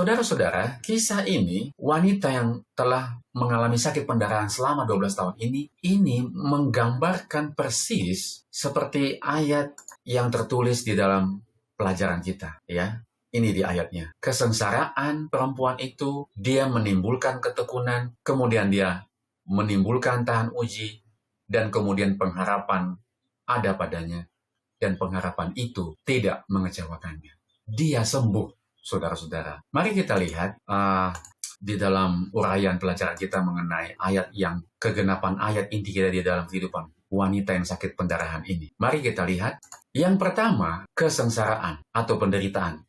Saudara-saudara, kisah ini, wanita yang telah mengalami sakit pendarahan selama 12 tahun ini menggambarkan persis seperti ayat yang tertulis di dalam pelajaran kita, ya. Ini di ayatnya. Kesengsaraan perempuan itu, dia menimbulkan ketekunan, kemudian dia menimbulkan tahan uji, dan kemudian pengharapan ada padanya. Dan pengharapan itu tidak mengecewakannya. Dia sembuh, saudara-saudara. Mari kita lihat di dalam uraian pelajaran kita mengenai ayat yang kegenapan ayat inti kita di dalam kehidupan wanita yang sakit pendarahan ini. Mari kita lihat. Yang pertama, kesengsaraan atau penderitaan.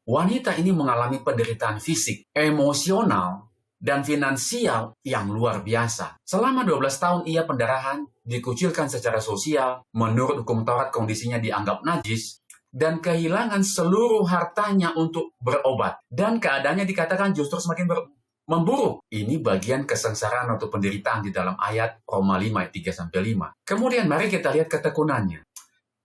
Wanita ini mengalami penderitaan fisik, emosional, dan finansial yang luar biasa. Selama 12 tahun ia pendarahan, dikucilkan secara sosial, menurut hukum Taurat kondisinya dianggap najis, dan kehilangan seluruh hartanya untuk berobat. Dan keadaannya dikatakan justru semakin memburuk. Ini bagian kesengsaraan atau penderitaan di dalam ayat Roma 5 ayat 3-5. Kemudian mari kita lihat ketekunannya.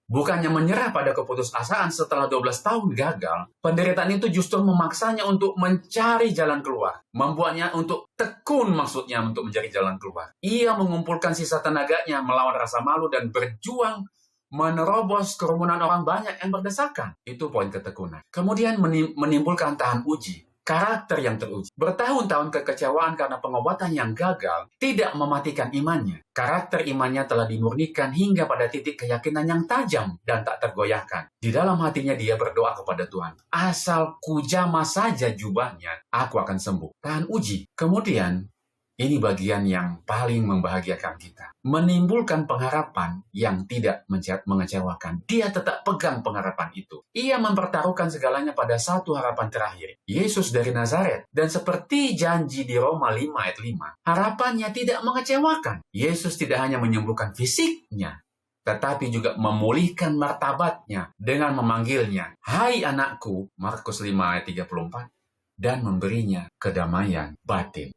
Bukannya menyerah pada keputusasaan setelah 12 tahun gagal, penderitaan itu justru memaksanya untuk mencari jalan keluar. Membuatnya untuk tekun, maksudnya untuk mencari jalan keluar. Ia mengumpulkan sisa tenaganya melawan rasa malu dan berjuang menerobos kerumunan orang banyak yang berdesakan. Itu poin ketekunan. Kemudian menimbulkan tahan uji. Karakter yang teruji. Bertahun-tahun kekecewaan karena pengobatan yang gagal tidak mematikan imannya. Karakter imannya telah dimurnikan hingga pada titik keyakinan yang tajam dan tak tergoyahkan. Di dalam hatinya dia berdoa kepada Tuhan. Asal kujama saja jubahnya, aku akan sembuh. Tahan uji. Kemudian, ini bagian yang paling membahagiakan kita. Menimbulkan pengharapan yang tidak mengecewakan. Dia tetap pegang pengharapan itu. Ia mempertaruhkan segalanya pada satu harapan terakhir. Yesus dari Nazaret. Dan seperti janji di Roma 5 ayat 5. Harapannya tidak mengecewakan. Yesus tidak hanya menyembuhkan fisiknya, tetapi juga memulihkan martabatnya dengan memanggilnya, "Hai anakku," Markus 5 ayat 34, dan memberinya kedamaian batin.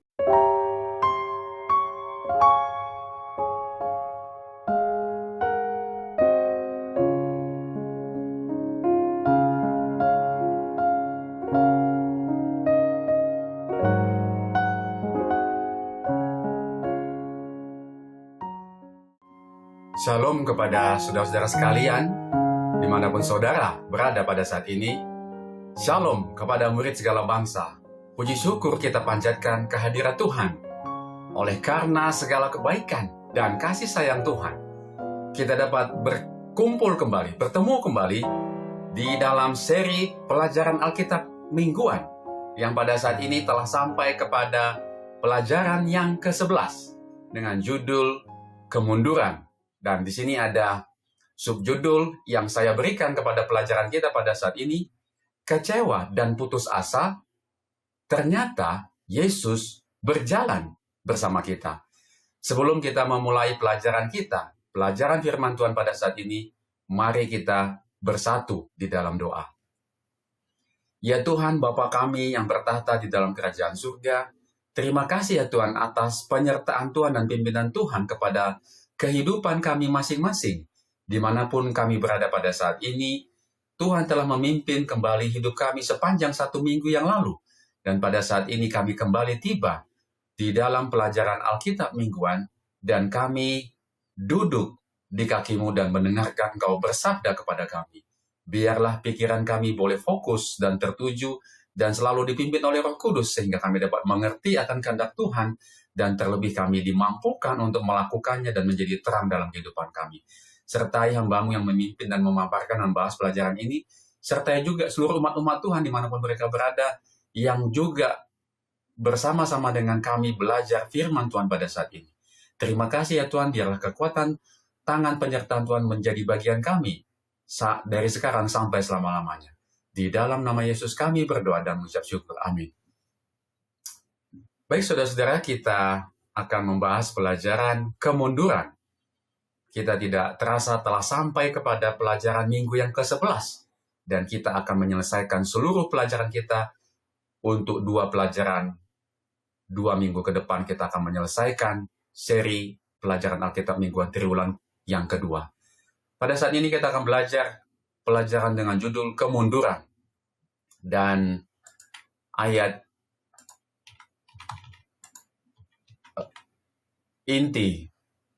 Shalom kepada saudara-saudara sekalian, dimanapun saudara berada pada saat ini. Shalom kepada murid segala bangsa. Puji syukur kita panjatkan kehadirat Tuhan. Oleh karena segala kebaikan dan kasih sayang Tuhan, kita dapat berkumpul kembali, bertemu kembali di dalam seri pelajaran Alkitab mingguan, yang pada saat ini telah sampai kepada pelajaran yang ke-11 dengan judul Kemunduran. Dan di sini ada subjudul yang saya berikan kepada pelajaran kita pada saat ini, kecewa dan putus asa, ternyata Yesus berjalan bersama kita. Sebelum kita memulai pelajaran kita, pelajaran firman Tuhan pada saat ini, mari kita bersatu di dalam doa. Ya Tuhan, Bapa kami yang bertahta di dalam kerajaan surga, terima kasih ya Tuhan atas penyertaan Tuhan dan pimpinan Tuhan kepada kehidupan kami masing-masing, dimanapun kami berada pada saat ini. Tuhan telah memimpin kembali hidup kami sepanjang 1 minggu yang lalu, dan pada saat ini kami kembali tiba di dalam pelajaran Alkitab mingguan, dan kami duduk di kaki-Mu dan mendengarkan Engkau bersabda kepada kami. Biarlah pikiran kami boleh fokus dan tertuju, dan selalu dipimpin oleh Roh Kudus, sehingga kami dapat mengerti akan kehendak Tuhan, dan terlebih kami dimampukan untuk melakukannya dan menjadi terang dalam kehidupan kami. Sertai hamba-Mu yang memimpin dan memaparkan dan membahas pelajaran ini, sertai juga seluruh umat-umat Tuhan dimanapun mereka berada, yang juga bersama-sama dengan kami belajar firman Tuhan pada saat ini. Terima kasih ya Tuhan, biarlah kekuatan tangan penyertaan Tuhan menjadi bagian kami, dari sekarang sampai selama-lamanya. Di dalam nama Yesus kami berdoa dan mengucap syukur. Amin. Baik saudara-saudara, kita akan membahas pelajaran kemunduran. Kita tidak terasa telah sampai kepada pelajaran minggu yang ke-11. Dan kita akan menyelesaikan seluruh pelajaran kita untuk 2 pelajaran. 2 minggu ke depan kita akan menyelesaikan seri pelajaran Alkitab mingguan triwulan yang kedua. Pada saat ini kita akan belajar pelajaran dengan judul kemunduran. Dan ayat inti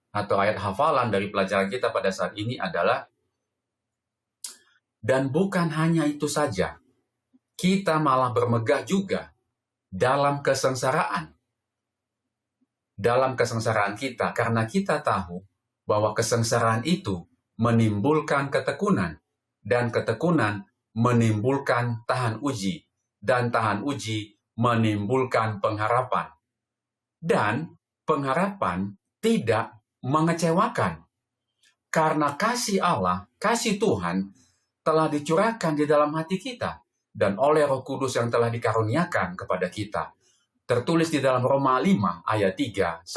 atau ayat hafalan dari pelajaran kita pada saat ini adalah, dan bukan hanya itu saja, kita malah bermegah juga dalam kesengsaraan. Dalam kesengsaraan kita, karena kita tahu bahwa kesengsaraan itu menimbulkan ketekunan, dan ketekunan menimbulkan tahan uji, dan tahan uji menimbulkan pengharapan. Dan pengharapan tidak mengecewakan, karena kasih Allah, kasih Tuhan telah dicurahkan di dalam hati kita, dan oleh Roh Kudus yang telah dikaruniakan kepada kita. Tertulis di dalam Roma 5 ayat 3-5.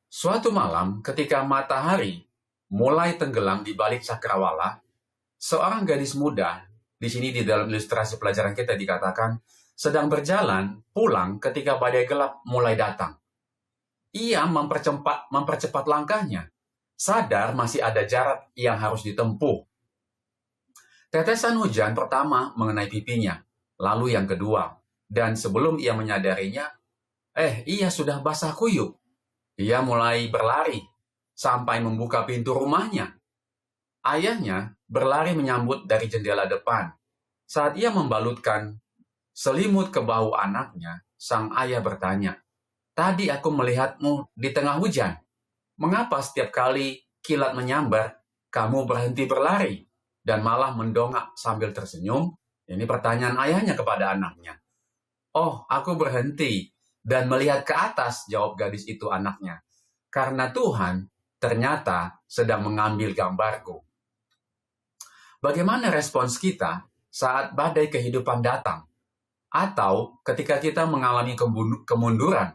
Suatu malam ketika matahari mulai tenggelam di balik cakrawala, seorang gadis muda, di sini di dalam ilustrasi pelajaran kita dikatakan, sedang berjalan pulang ketika badai gelap mulai datang. Ia mempercepat langkahnya, sadar masih ada jarak yang harus ditempuh. Tetesan hujan pertama mengenai pipinya, lalu yang kedua, dan sebelum ia menyadarinya, ia sudah basah kuyup. Ia mulai berlari sampai membuka pintu rumahnya. Ayahnya berlari menyambut dari jendela depan. Saat ia membalutkan selimut ke bahu anaknya, sang ayah bertanya, "Tadi aku melihatmu di tengah hujan. Mengapa setiap kali kilat menyambar, kamu berhenti berlari dan malah mendongak sambil tersenyum?" Ini pertanyaan ayahnya kepada anaknya. "Oh, aku berhenti dan melihat ke atas," jawab gadis itu anaknya, "karena Tuhan ternyata sedang mengambil gambarku." Bagaimana respons kita saat badai kehidupan datang? Atau ketika kita mengalami kemunduran,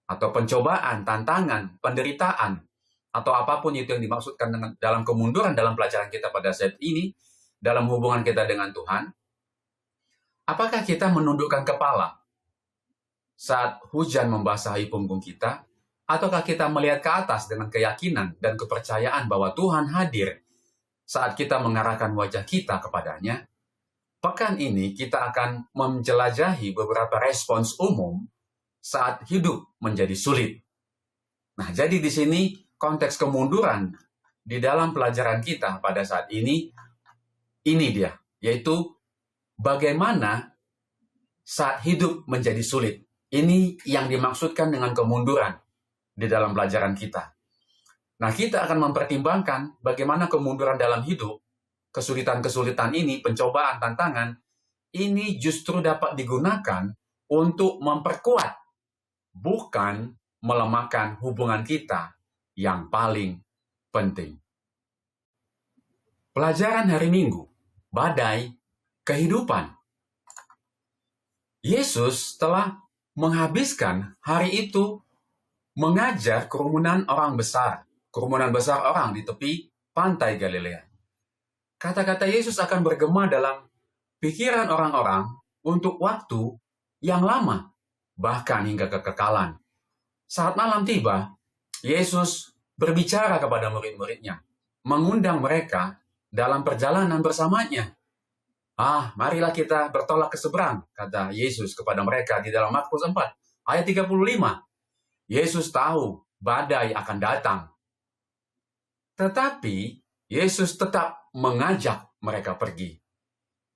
atau pencobaan, tantangan, penderitaan, atau apapun itu yang dimaksudkan dalam kemunduran dalam pelajaran kita pada saat ini, dalam hubungan kita dengan Tuhan, apakah kita menundukkan kepala saat hujan membasahi punggung kita, ataukah kita melihat ke atas dengan keyakinan dan kepercayaan bahwa Tuhan hadir saat kita mengarahkan wajah kita kepadanya? Pekan ini kita akan menjelajahi beberapa respons umum saat hidup menjadi sulit. Nah, jadi di sini konteks kemunduran di dalam pelajaran kita pada saat ini dia, yaitu bagaimana saat hidup menjadi sulit. Ini yang dimaksudkan dengan kemunduran di dalam pelajaran kita. Nah, kita akan mempertimbangkan bagaimana kemunduran dalam hidup, kesulitan-kesulitan ini, pencobaan, tantangan, ini justru dapat digunakan untuk memperkuat, bukan melemahkan hubungan kita yang paling penting. Pelajaran hari Minggu, badai kehidupan. Yesus telah menghabiskan hari itu mengajar kerumunan besar orang di tepi pantai Galilea. Kata-kata Yesus akan bergema dalam pikiran orang-orang untuk waktu yang lama, bahkan hingga kekekalan. Saat malam tiba, Yesus berbicara kepada murid-muridnya, mengundang mereka dalam perjalanan bersamanya. Marilah kita bertolak ke seberang, kata Yesus kepada mereka di dalam Markus 4, ayat 35. Yesus tahu badai akan datang. Tetapi Yesus tetap mengajak mereka pergi.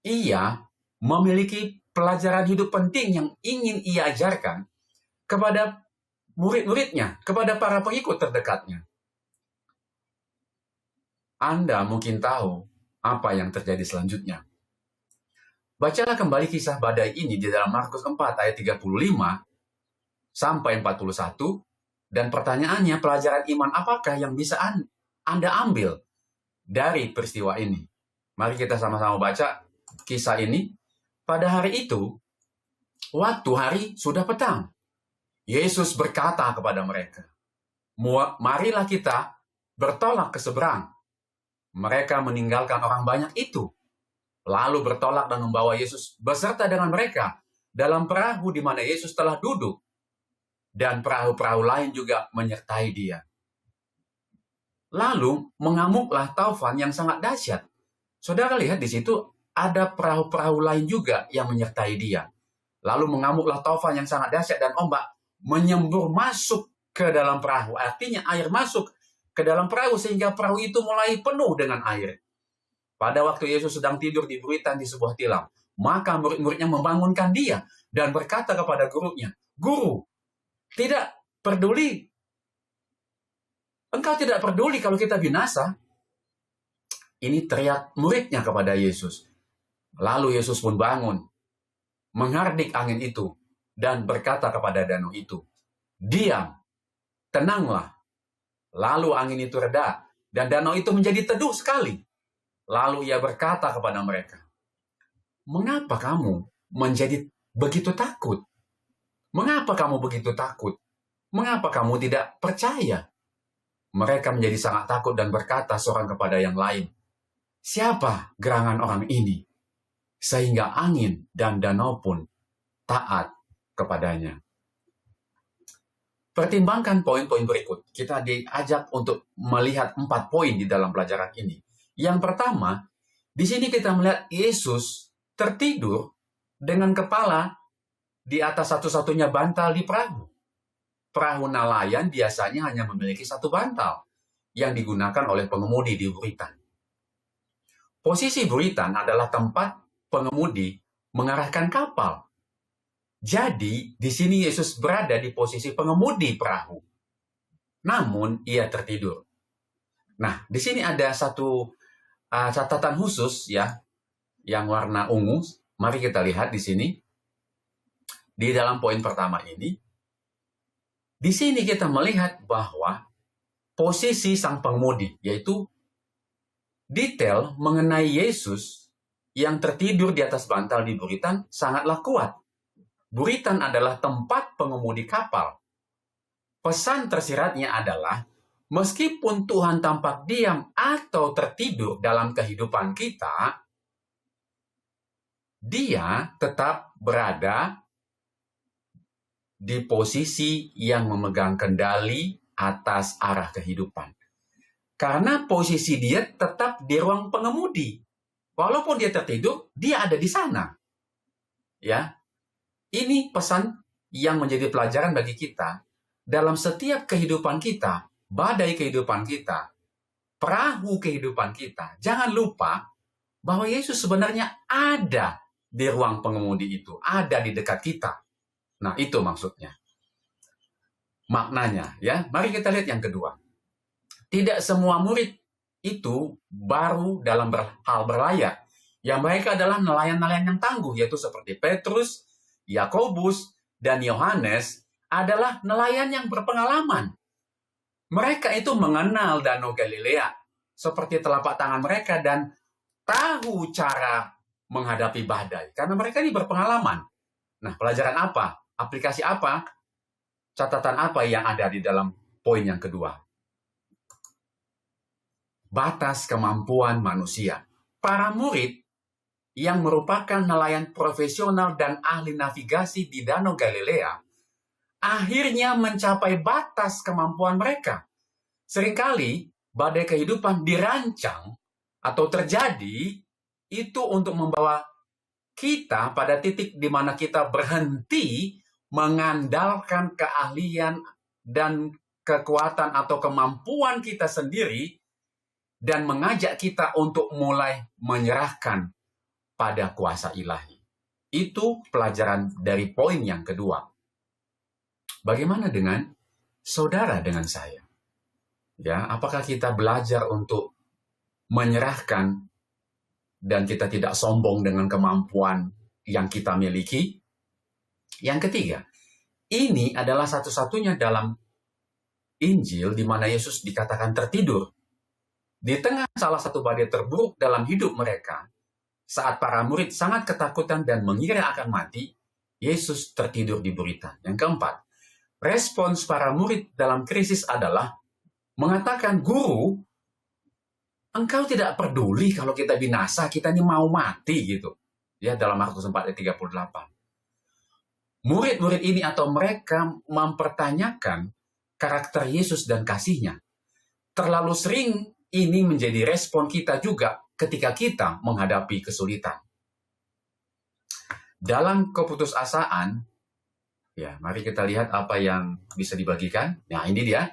Ia memiliki pelajaran hidup penting yang ingin ia ajarkan kepada murid-muridnya, kepada para pengikut terdekatnya. Anda mungkin tahu apa yang terjadi selanjutnya. Bacalah kembali kisah badai ini di dalam Markus 4 ayat 35 sampai 41, dan pertanyaannya, pelajaran iman apakah yang bisa Anda ambil dari peristiwa ini? Mari kita sama-sama baca kisah ini. Pada hari itu, waktu hari sudah petang, Yesus berkata kepada mereka, "Marilah kita bertolak ke seberang." Mereka meninggalkan orang banyak itu, lalu bertolak dan membawa Yesus beserta dengan mereka dalam perahu di mana Yesus telah duduk, dan perahu-perahu lain juga menyertai dia. Lalu mengamuklah taufan yang sangat dahsyat. Saudara lihat di situ ada perahu-perahu lain juga yang menyertai dia. Lalu mengamuklah taufan yang sangat dahsyat dan ombak menyembur masuk ke dalam perahu. Artinya air masuk ke dalam perahu sehingga perahu itu mulai penuh dengan air. Pada waktu Yesus sedang tidur di buritan di sebuah tilam, maka murid-muridnya membangunkan dia dan berkata kepada gurunya, "Guru, tidak peduli. Engkau tidak peduli kalau kita binasa." Ini teriak muridnya kepada Yesus. Lalu Yesus pun bangun, menghardik angin itu, dan berkata kepada danau itu, "Diam, tenanglah." Lalu angin itu reda, dan danau itu menjadi teduh sekali. Lalu ia berkata kepada mereka, "Mengapa kamu menjadi begitu takut? Mengapa kamu begitu takut? Mengapa kamu tidak percaya?" Mereka menjadi sangat takut dan berkata seorang kepada yang lain, "Siapa gerangan orang ini, sehingga angin dan danau pun taat kepadanya?" Pertimbangkan poin-poin berikut. Kita diajak untuk melihat 4 poin di dalam pelajaran ini. Yang pertama, di sini kita melihat Yesus tertidur dengan kepala di atas satu-satunya bantal di perahu. Perahu nelayan biasanya hanya memiliki satu bantal yang digunakan oleh pengemudi di buritan. Posisi buritan adalah tempat pengemudi mengarahkan kapal. Jadi, di sini Yesus berada di posisi pengemudi perahu. Namun, ia tertidur. Nah, di sini ada satu catatan khusus ya, yang warna ungu. Mari kita lihat di sini. Di dalam poin pertama ini, di sini kita melihat bahwa posisi sang pengemudi, yaitu detail mengenai Yesus yang tertidur di atas bantal di buritan sangatlah kuat. Buritan adalah tempat pengemudi kapal. Pesan tersiratnya adalah, meskipun Tuhan tampak diam atau tertidur dalam kehidupan kita, Dia tetap berada di posisi yang memegang kendali atas arah kehidupan. Karena posisi dia tetap di ruang pengemudi. Walaupun dia tertidur, dia ada di sana. Ya. Ini pesan yang menjadi pelajaran bagi kita dalam setiap kehidupan kita, badai kehidupan kita, perahu kehidupan kita. Jangan lupa bahwa Yesus sebenarnya ada di ruang pengemudi itu, ada di dekat kita. Nah, itu maksudnya. Maknanya, ya. Mari kita lihat yang kedua. Tidak semua murid itu baru dalam hal berlayar. Yang mereka adalah nelayan-nelayan yang tangguh, yaitu seperti Petrus, Yakobus, dan Yohanes adalah nelayan yang berpengalaman. Mereka itu mengenal Danau Galilea seperti telapak tangan mereka dan tahu cara menghadapi badai. Karena mereka ini berpengalaman. Nah, pelajaran apa? Aplikasi apa? Catatan apa yang ada di dalam poin yang kedua? Batas kemampuan manusia. Para murid yang merupakan nelayan profesional dan ahli navigasi di Danau Galilea, akhirnya mencapai batas kemampuan mereka. Seringkali badai kehidupan dirancang atau terjadi itu untuk membawa kita pada titik di mana kita berhenti mengandalkan keahlian dan kekuatan atau kemampuan kita sendiri dan mengajak kita untuk mulai menyerahkan pada kuasa ilahi. Itu pelajaran dari poin yang kedua. Bagaimana dengan saudara dengan saya? Ya, apakah kita belajar untuk menyerahkan dan kita tidak sombong dengan kemampuan yang kita miliki? Yang ketiga, ini adalah satu-satunya dalam Injil di mana Yesus dikatakan tertidur. Di tengah salah satu badai terburuk dalam hidup mereka, saat para murid sangat ketakutan dan mengira akan mati, Yesus tertidur di buritan. Yang keempat, respons para murid dalam krisis adalah mengatakan, "Guru, engkau tidak peduli kalau kita binasa, kita ini mau mati," gitu. Ya, dalam Markus 4 ayat 38. Murid-murid ini atau mereka mempertanyakan karakter Yesus dan kasih-Nya. terlalu sering ini menjadi respon kita juga ketika kita menghadapi kesulitan. Dalam keputusasaan, ya, mari kita lihat apa yang bisa dibagikan. Nah, ini dia.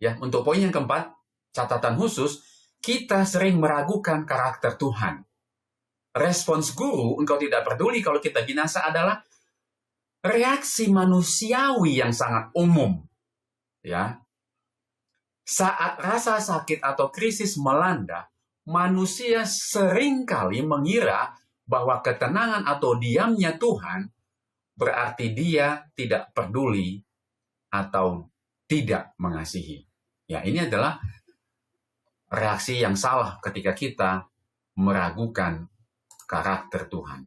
Ya, untuk poin yang keempat, catatan khusus, kita sering meragukan karakter Tuhan. Respons guru, engkau tidak peduli kalau kita binasa, adalah reaksi manusiawi yang sangat umum. Ya. Saat rasa sakit atau krisis melanda, manusia seringkali mengira bahwa ketenangan atau diamnya Tuhan berarti dia tidak peduli atau tidak mengasihi. Ya, ini adalah reaksi yang salah ketika kita meragukan karakter Tuhan.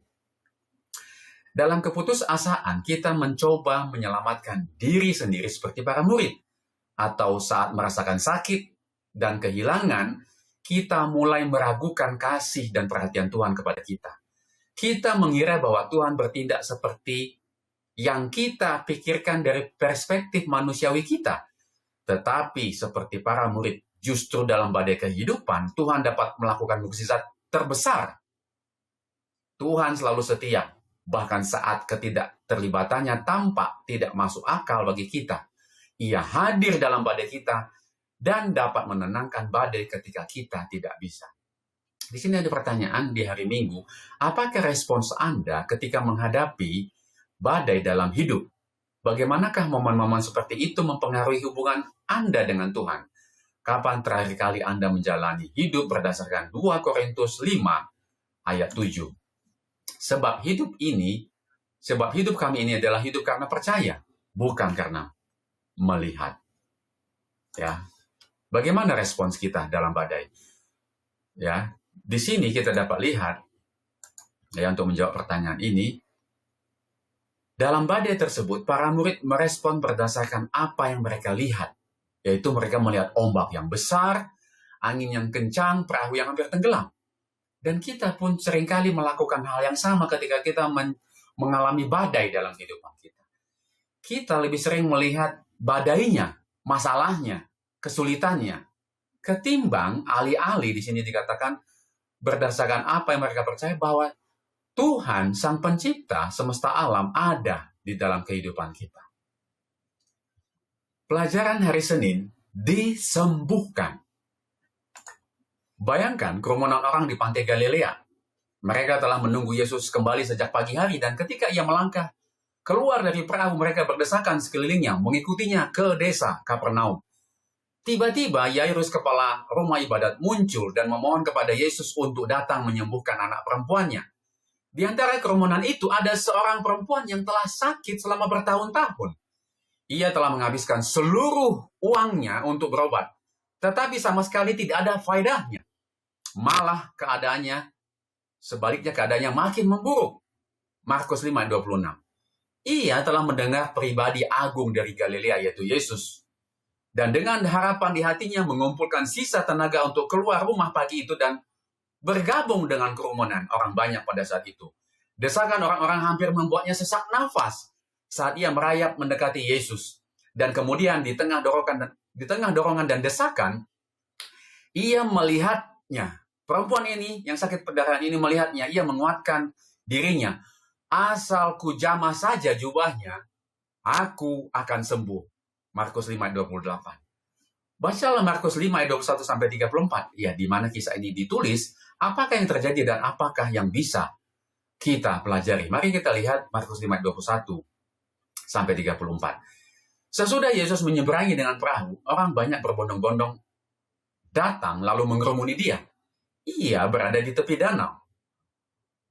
Dalam keputusasaan, kita mencoba menyelamatkan diri sendiri seperti para murid. Atau saat merasakan sakit dan kehilangan, kita mulai meragukan kasih dan perhatian Tuhan kepada kita. Kita mengira bahwa Tuhan bertindak seperti yang kita pikirkan dari perspektif manusiawi kita. Tetapi seperti para murid, justru dalam badai kehidupan, Tuhan dapat melakukan mukjizat terbesar. Tuhan selalu setia, bahkan saat ketidakterlibatannya tampak tidak masuk akal bagi kita. Ia hadir dalam badai kita dan dapat menenangkan badai ketika kita tidak bisa. Di sini ada pertanyaan di hari Minggu, apakah respons Anda ketika menghadapi badai dalam hidup? Bagaimanakah momen-momen seperti itu mempengaruhi hubungan Anda dengan Tuhan? Kapan terakhir kali Anda menjalani hidup berdasarkan 2 Korintus 5 ayat 7? Sebab hidup kami ini adalah hidup karena percaya, bukan karena melihat. Ya. Bagaimana respons kita dalam badai? Ya, di sini kita dapat lihat, ya, untuk menjawab pertanyaan ini, dalam badai tersebut, para murid merespon berdasarkan apa yang mereka lihat, yaitu mereka melihat ombak yang besar, angin yang kencang, perahu yang hampir tenggelam. Dan kita pun seringkali melakukan hal yang sama ketika kita mengalami badai dalam kehidupan kita. Kita lebih sering melihat badainya, masalahnya, kesulitannya, ketimbang alih-alih di sini dikatakan berdasarkan apa yang mereka percaya bahwa Tuhan, Sang Pencipta semesta alam, ada di dalam kehidupan kita. Pelajaran hari Senin, disembuhkan. Bayangkan kerumunan orang di pantai Galilea. Mereka telah menunggu Yesus kembali sejak pagi hari, dan ketika ia melangkah keluar dari perahu, mereka berdesakan sekelilingnya, mengikutinya ke desa Kapernaum. Tiba-tiba Yairus, kepala rumah ibadat, muncul dan memohon kepada Yesus untuk datang menyembuhkan anak perempuannya. Di antara kerumunan itu ada seorang perempuan yang telah sakit selama bertahun-tahun. Ia telah menghabiskan seluruh uangnya untuk berobat, tetapi sama sekali tidak ada faedahnya. Malah sebaliknya keadaannya makin memburuk. Markus 5:26. Ia telah mendengar pribadi agung dari Galilea, yaitu Yesus. Dan dengan harapan di hatinya mengumpulkan sisa tenaga untuk keluar rumah pagi itu dan bergabung dengan kerumunan orang banyak pada saat itu. Desakan orang-orang hampir membuatnya sesak nafas saat ia merayap mendekati Yesus. Dan kemudian di tengah dorongan dan desakan, ia melihatnya. Perempuan ini yang sakit perdarahan ini melihatnya, ia menguatkan dirinya. Asal ku jamah saja jubahnya, aku akan sembuh. Markus 5:28. Bacalah Markus 5:21-34. Ya, di mana kisah ini ditulis, apakah yang terjadi dan apakah yang bisa kita pelajari. Mari kita lihat Markus 5:21-34. Sesudah Yesus menyeberangi dengan perahu, orang banyak berbondong-bondong datang lalu mengerumuni dia. Ia berada di tepi danau.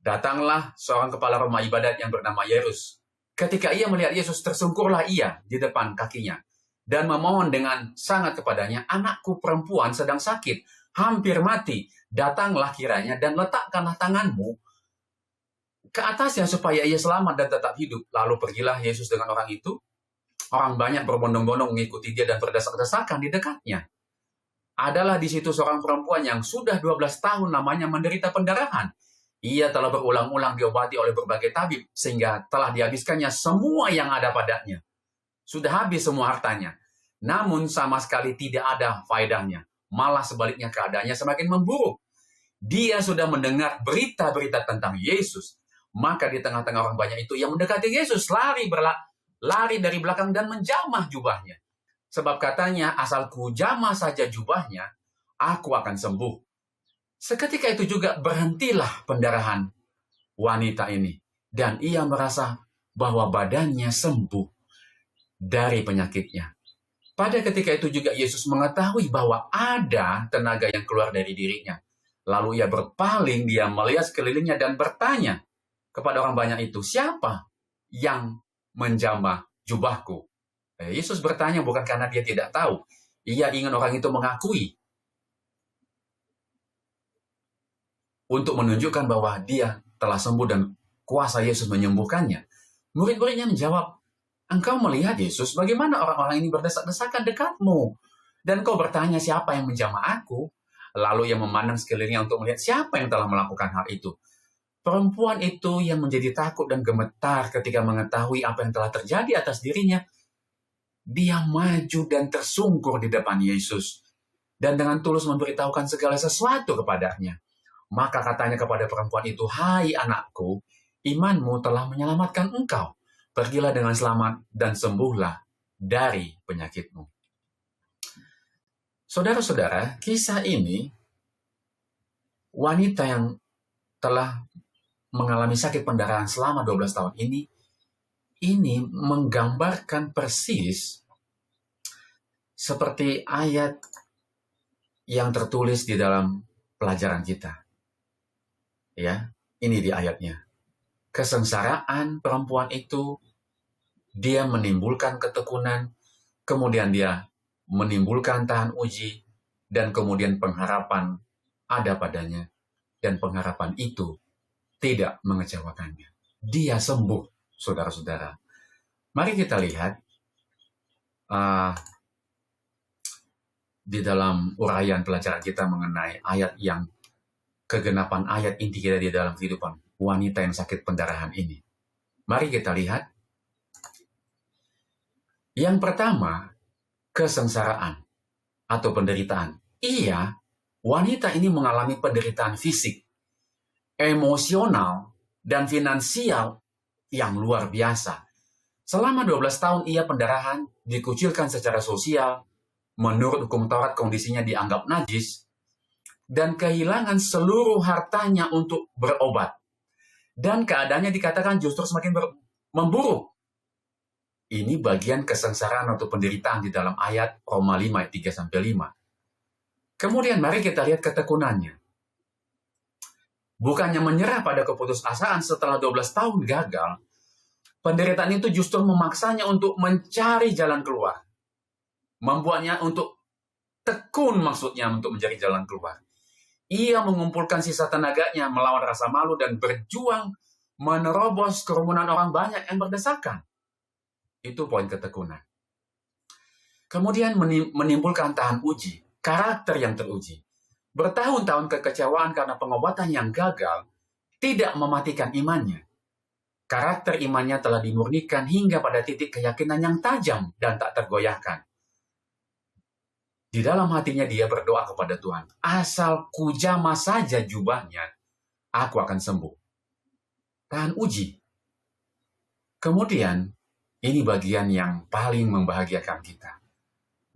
Datanglah seorang kepala rumah ibadat yang bernama Yairus. Ketika ia melihat Yesus, tersungkurlah ia di depan kakinya dan memohon dengan sangat kepadanya, anakku perempuan sedang sakit, hampir mati. Datanglah kiranya dan letakkanlah tanganmu ke atasnya supaya ia selamat dan tetap hidup. Lalu pergilah Yesus dengan orang itu. Orang banyak berbondong-bondong mengikuti dia dan berdesak-desakan di dekatnya. Adalah di situ seorang perempuan yang sudah 12 tahun namanya menderita pendarahan. Ia telah berulang-ulang diobati oleh berbagai tabib, sehingga telah dihabiskannya semua yang ada padanya. Sudah habis semua hartanya. Namun sama sekali tidak ada faedahnya. Malah sebaliknya keadaannya semakin memburuk. Dia sudah mendengar berita-berita tentang Yesus. Maka di tengah-tengah orang banyak itu yang mendekati Yesus lari dari belakang dan menjamah jubahnya. Sebab katanya, asal ku jamah saja jubahnya, aku akan sembuh. Seketika itu juga berhentilah pendarahan wanita ini. Dan ia merasa bahwa badannya sembuh dari penyakitnya. Pada ketika itu juga Yesus mengetahui bahwa ada tenaga yang keluar dari dirinya. Lalu ia berpaling, dia melihat sekelilingnya dan bertanya kepada orang banyak itu, siapa yang menjamah jubahku? Yesus bertanya bukan karena dia tidak tahu. Ia ingin orang itu mengakui untuk menunjukkan bahwa dia telah sembuh dan kuasa Yesus menyembuhkannya. Murid-muridnya menjawab, engkau melihat Yesus, bagaimana orang-orang ini berdesak-desakan dekatmu? Dan kau bertanya siapa yang menjamah aku? Lalu ia memandang sekelilingnya untuk melihat siapa yang telah melakukan hal itu. Perempuan itu yang menjadi takut dan gemetar ketika mengetahui apa yang telah terjadi atas dirinya, dia maju dan tersungkur di depan Yesus. Dan dengan tulus memberitahukan segala sesuatu kepadanya. Maka katanya kepada perempuan itu, hai anakku, imanmu telah menyelamatkan engkau. Pergilah dengan selamat dan sembuhlah dari penyakitmu. Saudara-saudara, kisah ini, wanita yang telah mengalami sakit pendarahan selama 12 tahun ini menggambarkan persis seperti ayat yang tertulis di dalam pelajaran kita. Ya, ini di ayatnya. Kesengsaraan perempuan itu, dia menimbulkan ketekunan, kemudian dia menimbulkan tahan uji, dan kemudian pengharapan ada padanya, dan pengharapan itu tidak mengecewakannya. Dia sembuh, saudara-saudara. Mari kita lihat di dalam uraian pelajaran kita mengenai ayat yang kegenapan ayat inti kita di dalam kehidupan wanita yang sakit pendarahan ini. Mari kita lihat. Yang pertama, kesengsaraan atau penderitaan. Wanita ini mengalami penderitaan fisik, emosional, dan finansial yang luar biasa. Selama 12 tahun ia pendarahan, dikucilkan secara sosial, menurut hukum Taurat kondisinya dianggap najis, dan kehilangan seluruh hartanya untuk berobat. Dan keadaannya dikatakan justru semakin memburuk. Ini bagian kesengsaraan atau penderitaan di dalam ayat Roma 5 ayat 3-5. Kemudian mari kita lihat ketekunannya. Bukannya menyerah pada keputusasaan setelah 12 tahun gagal, penderitaan itu justru memaksanya untuk mencari jalan keluar. Membuatnya untuk tekun, maksudnya untuk mencari jalan keluar. Ia mengumpulkan sisa tenaganya melawan rasa malu dan berjuang menerobos kerumunan orang banyak yang berdesakan. Itu poin ketekunan. Kemudian menimbulkan tahan uji, karakter yang teruji. Bertahun-tahun kekecewaan karena pengobatan yang gagal tidak mematikan imannya. Karakter imannya telah dimurnikan hingga pada titik keyakinan yang tajam dan tak tergoyahkan. Di dalam hatinya dia berdoa kepada Tuhan, asal ku jamah saja jubahnya, aku akan sembuh. Tahan uji. Kemudian, ini bagian yang paling membahagiakan kita.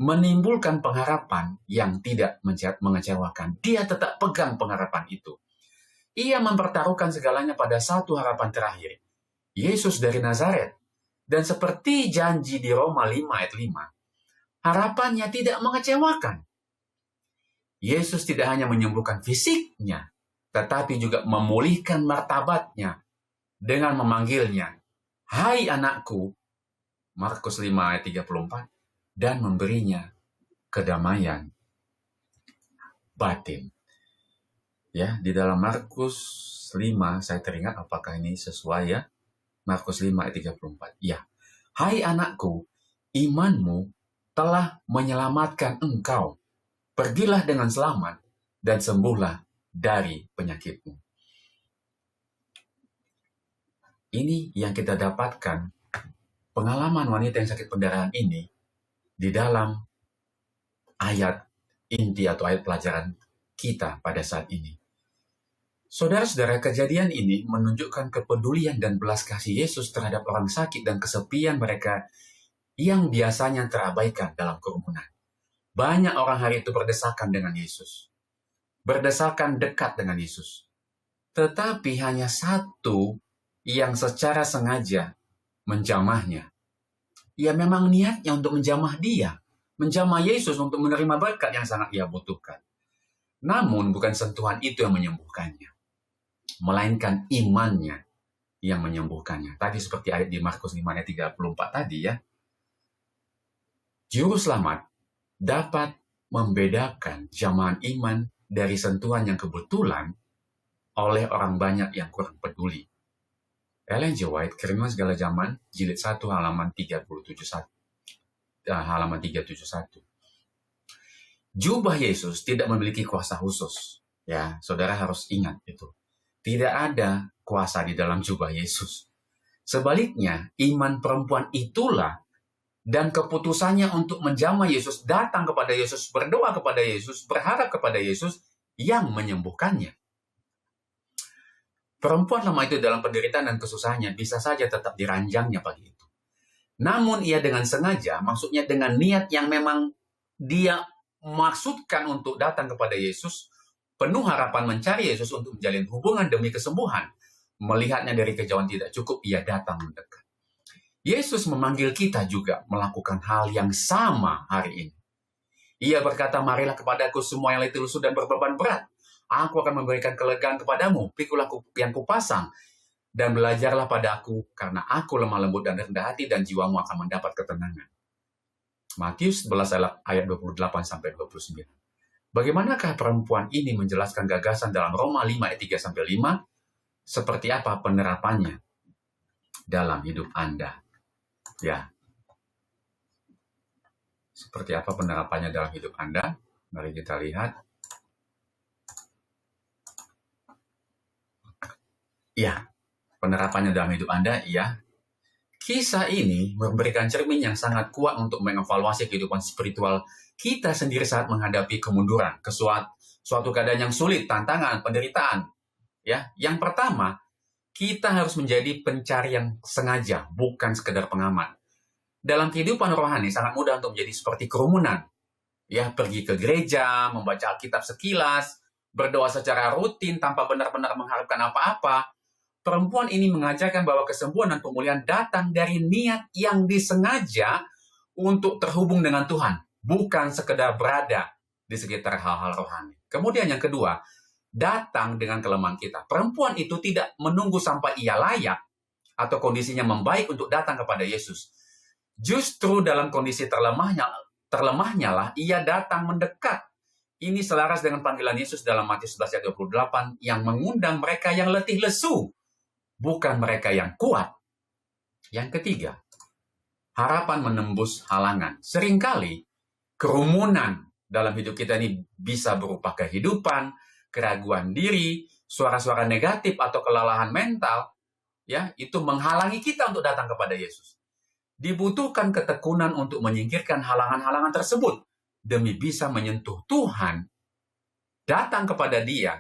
Menimbulkan pengharapan yang tidak mengecewakan. Dia tetap pegang pengharapan itu. Ia mempertaruhkan segalanya pada satu harapan terakhir. Yesus dari Nazaret. Dan seperti janji di Roma 5 ayat 5, harapannya tidak mengecewakan. Yesus tidak hanya menyembuhkan fisiknya, tetapi juga memulihkan martabatnya dengan memanggilnya, hai anakku, Markus 5 ayat 34, dan memberinya kedamaian batin. Ya, di dalam Markus 5, saya teringat apakah ini sesuai ya? Markus 5 ayat 34. Ya, hai anakku, imanmu telah menyelamatkan engkau. Pergilah dengan selamat dan sembuhlah dari penyakitmu. Ini yang kita dapatkan, pengalaman wanita yang sakit pendarahan ini, di dalam ayat inti atau ayat pelajaran kita pada saat ini. Saudara-saudara, kejadian ini menunjukkan kepedulian dan belas kasih Yesus terhadap orang sakit dan kesepian mereka yang biasanya terabaikan dalam kerumunan. Banyak orang hari itu berdesakan dengan Yesus. Berdesakan dekat dengan Yesus. Tetapi hanya satu yang secara sengaja menjamahnya. Ya memang niatnya untuk menjamah dia. Menjamah Yesus untuk menerima berkat yang sangat ia butuhkan. Namun bukan sentuhan itu yang menyembuhkannya. Melainkan imannya yang menyembuhkannya. Tadi seperti ayat di Markus 5 ayat 34 tadi ya. Juru selamat dapat membedakan jamahan iman dari sentuhan yang kebetulan oleh orang banyak yang kurang peduli. Ellen G. White, Kerinduan Segala Zaman, jilid 1 halaman 371. Jubah Yesus tidak memiliki kuasa khusus. Ya, saudara harus ingat itu. Tidak ada kuasa di dalam jubah Yesus. Sebaliknya, iman perempuan itulah dan keputusannya untuk menjamah Yesus, datang kepada Yesus, berdoa kepada Yesus, berharap kepada Yesus yang menyembuhkannya. Perempuan lemah itu dalam penderitaan dan kesusahannya bisa saja tetap diranjangnya pagi itu. Namun ia dengan sengaja, maksudnya dengan niat yang memang dia maksudkan untuk datang kepada Yesus, penuh harapan mencari Yesus untuk menjalin hubungan demi kesembuhan. Melihatnya dari kejauhan tidak cukup, ia datang mendekat. Yesus memanggil kita juga melakukan hal yang sama hari ini. Ia berkata, marilah kepadaku semua yang letih lesu dan berbeban berat. Aku akan memberikan kelegaan kepadamu, pikulah yang kupasang, dan belajarlah pada aku, karena aku lemah lembut dan rendah hati, dan jiwamu akan mendapat ketenangan. Matius 11 ayat 28-29. Bagaimanakah perempuan ini menjelaskan gagasan dalam Roma 5 ayat 3-5? Seperti apa penerapannya dalam hidup Anda? Ya. Seperti apa penerapannya dalam hidup Anda? Mari kita lihat. Ya, penerapannya dalam hidup Anda, ya. Kisah ini memberikan cermin yang sangat kuat untuk mengevaluasi kehidupan spiritual kita sendiri saat menghadapi kemunduran, suatu keadaan yang sulit, tantangan, penderitaan. Ya, yang pertama, kita harus menjadi pencari yang sengaja, bukan sekedar pengamat. Dalam kehidupan rohani sangat mudah untuk menjadi seperti kerumunan. Ya, pergi ke gereja, membaca Alkitab sekilas, berdoa secara rutin tanpa benar-benar mengharapkan apa-apa. Perempuan ini mengajarkan bahwa kesembuhan dan pemulihan datang dari niat yang disengaja untuk terhubung dengan Tuhan, bukan sekedar berada di sekitar hal-hal rohani. Kemudian yang kedua, datang dengan kelemahan kita. Perempuan itu tidak menunggu sampai ia layak atau kondisinya membaik untuk datang kepada Yesus. Justru dalam kondisi terlemahnya lah ia datang mendekat. Ini selaras dengan panggilan Yesus dalam Matius 11 ayat 28 yang mengundang mereka yang letih lesu, bukan mereka yang kuat. Yang ketiga, harapan menembus halangan. Seringkali kerumunan dalam hidup kita ini bisa berupa kehidupan, keraguan diri, suara-suara negatif atau kelelahan mental, ya, itu menghalangi kita untuk datang kepada Yesus. Dibutuhkan ketekunan untuk menyingkirkan halangan-halangan tersebut demi bisa menyentuh Tuhan, datang kepada Dia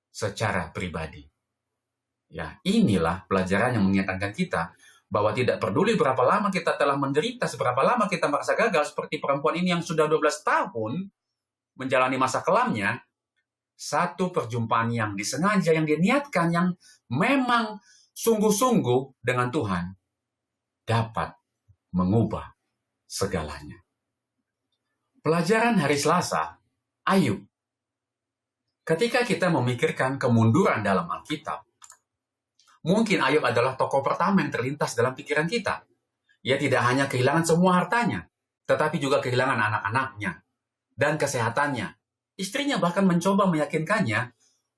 secara pribadi. Ya, inilah pelajaran yang mengingatkan kita bahwa tidak peduli berapa lama kita telah menderita, seberapa lama kita merasa gagal, seperti perempuan ini yang sudah 12 tahun menjalani masa kelamnya, satu perjumpaan yang disengaja, yang diniatkan, yang memang sungguh-sungguh dengan Tuhan, dapat mengubah segalanya. Pelajaran hari Selasa, Ayub. Ketika kita memikirkan kemunduran dalam Alkitab, mungkin Ayub adalah tokoh pertama yang terlintas dalam pikiran kita. Ia tidak hanya kehilangan semua hartanya, tetapi juga kehilangan anak-anaknya dan kesehatannya. Istrinya bahkan mencoba meyakinkannya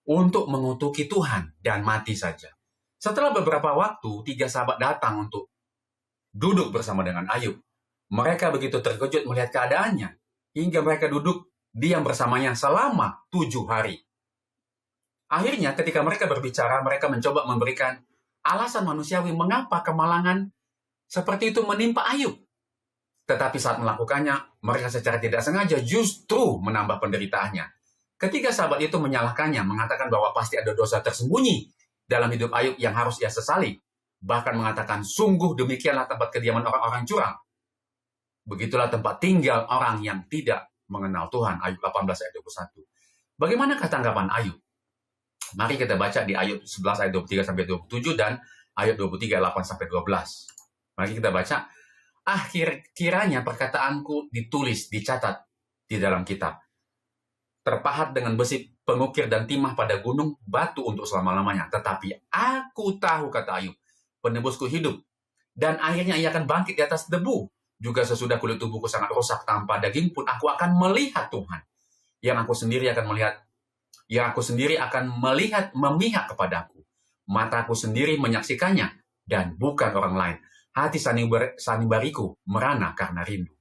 untuk mengutuki Tuhan dan mati saja. Setelah beberapa waktu, 3 sahabat datang untuk duduk bersama dengan Ayub. Mereka begitu terkejut melihat keadaannya, hingga mereka duduk diam bersamanya selama 7 hari. Akhirnya ketika mereka berbicara, mereka mencoba memberikan alasan manusiawi mengapa kemalangan seperti itu menimpa Ayub. Tetapi saat melakukannya, mereka secara tidak sengaja justru menambah penderitaannya. Ketika sahabat itu menyalahkannya, mengatakan bahwa pasti ada dosa tersembunyi dalam hidup Ayub yang harus ia sesali. Bahkan mengatakan, sungguh demikianlah tempat kediaman orang-orang curang. Begitulah tempat tinggal orang yang tidak mengenal Tuhan. Ayub 18 ayat 21. Bagaimanakah tanggapan Ayub? Mari kita baca di Ayub 11 ayat 23-27 dan ayat 23 ayat 8-12. Mari kita baca. Kiranya perkataanku ditulis, dicatat di dalam kitab. Terpahat dengan besi pengukir dan timah pada gunung batu untuk selama-lamanya. Tetapi aku tahu, kata Ayub, penebusku hidup, dan akhirnya ia akan bangkit di atas debu. Juga sesudah kulit tubuhku sangat rusak tanpa daging pun, aku akan melihat Tuhan. Yang aku sendiri akan melihat memihak kepadaku. Mataku sendiri menyaksikannya, dan bukan orang lain. Hati sanubariku merana karena rindu.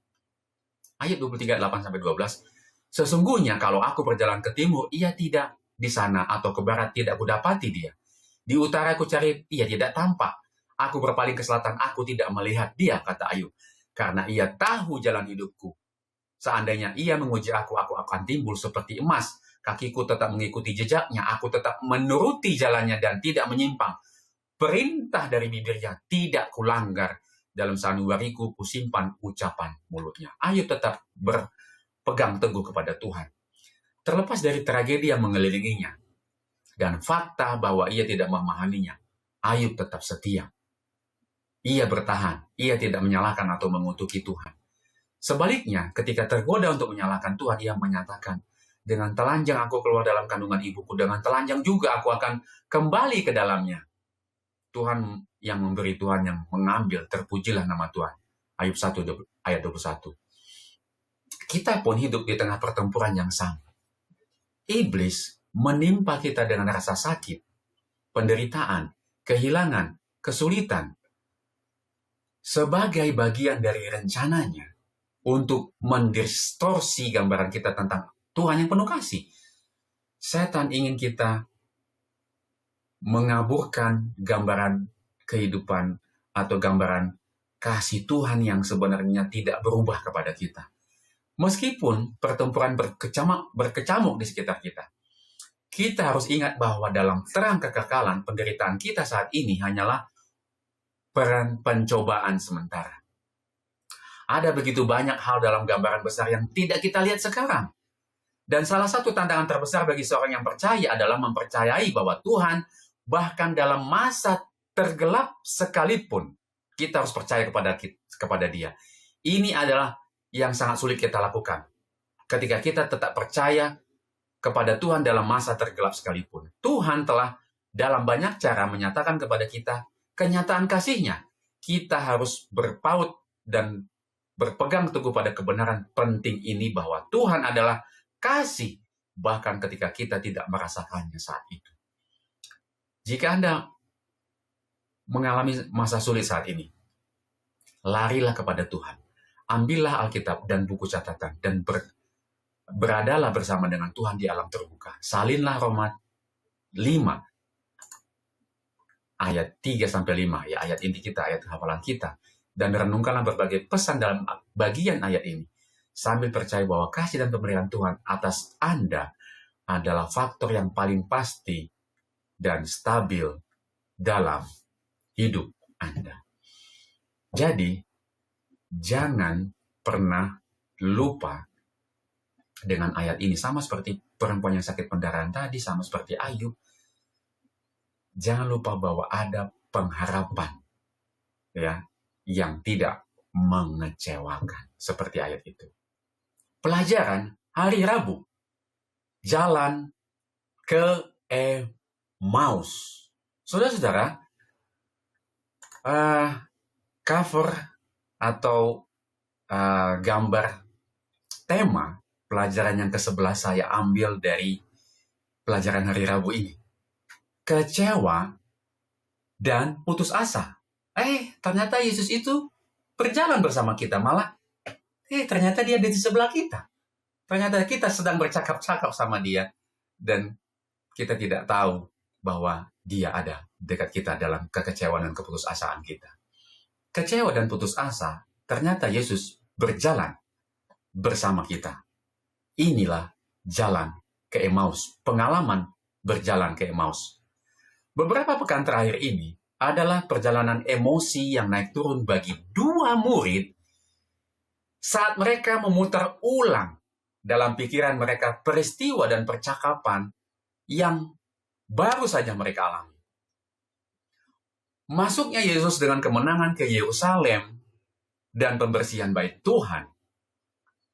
Ayat 23, 8-12. Sesungguhnya kalau aku berjalan ke timur, ia tidak di sana, atau ke barat, tidak kudapati dia. Di utara aku cari, ia tidak tampak. Aku berpaling ke selatan, aku tidak melihat dia, kata Ayub. Karena ia tahu jalan hidupku. Seandainya ia menguji aku akan timbul seperti emas. Kakiku tetap mengikuti jejaknya, aku tetap menuruti jalannya dan tidak menyimpang. Perintah dari bibirnya tidak kulanggar. Dalam sanubariku kusimpan ucapan mulutnya. Ayub tetap berpegang teguh kepada Tuhan. Terlepas dari tragedi yang mengelilinginya dan fakta bahwa ia tidak memahaminya, Ayub tetap setia. Ia bertahan, ia tidak menyalahkan atau mengutuki Tuhan. Sebaliknya, ketika tergoda untuk menyalahkan Tuhan, ia menyatakan, dengan telanjang aku keluar dalam kandungan ibuku, dengan telanjang juga aku akan kembali ke dalamnya. Tuhan yang memberi, Tuhan yang mengambil, terpujilah nama Tuhan. Ayub 1 ayat 21. Kita pun hidup di tengah pertempuran yang sama. Iblis menimpa kita dengan rasa sakit, penderitaan, kehilangan, kesulitan, sebagai bagian dari rencananya untuk mendistorsi gambaran kita tentang Tuhan yang penuh kasih. Setan ingin kita mengaburkan gambaran kehidupan atau gambaran kasih Tuhan yang sebenarnya tidak berubah kepada kita. Meskipun pertempuran berkecamuk di sekitar kita, kita harus ingat bahwa dalam terang kekekalan, penderitaan kita saat ini hanyalah pencobaan sementara. Ada begitu banyak hal dalam gambaran besar yang tidak kita lihat sekarang. Dan salah satu tantangan terbesar bagi seorang yang percaya adalah mempercayai bahwa Tuhan, bahkan dalam masa tergelap sekalipun, kita harus percaya kepada Dia. Ini adalah yang sangat sulit kita lakukan. Ketika kita tetap percaya kepada Tuhan dalam masa tergelap sekalipun. Tuhan telah dalam banyak cara menyatakan kepada kita kenyataan kasih-Nya. Kita harus berpaut dan berpegang teguh pada kebenaran penting ini bahwa Tuhan adalah kasih, bahkan ketika kita tidak merasakannya saat itu. Jika Anda mengalami masa sulit saat ini, larilah kepada Tuhan. Ambillah Alkitab dan buku catatan dan beradalah bersama dengan Tuhan di alam terbuka. Salinlah Roma 5 ayat 3-5, ya ayat inti kita, ayat hafalan kita, dan renungkanlah berbagai pesan dalam bagian ayat ini sambil percaya bahwa kasih dan pemeliharaan Tuhan atas Anda adalah faktor yang paling pasti dan stabil dalam hidup Anda. Jadi, jangan pernah lupa dengan ayat ini. Sama seperti perempuan yang sakit pendarahan tadi, sama seperti Ayub. Jangan lupa bahwa ada pengharapan ya, yang tidak mengecewakan. Seperti ayat itu. Pelajaran hari Rabu. Jalan ke Emmaus. Saudara-saudara, cover atau gambar tema pelajaran yang ke-11 saya ambil dari pelajaran hari Rabu ini. Kecewa dan putus asa. Ternyata Yesus itu berjalan bersama kita. Malah, ternyata dia di sebelah kita. Ternyata kita sedang bercakap-cakap sama dia. Dan kita tidak tahu bahwa dia ada dekat kita dalam kekecewaan dan keputusasaan kita. Kecewa dan putus asa, ternyata Yesus berjalan bersama kita. Inilah jalan ke Emmaus, pengalaman berjalan ke Emmaus. Beberapa pekan terakhir ini adalah perjalanan emosi yang naik turun bagi dua murid saat mereka memutar ulang dalam pikiran mereka peristiwa dan percakapan yang baru saja mereka alami. Masuknya Yesus dengan kemenangan ke Yerusalem dan pembersihan bait Tuhan,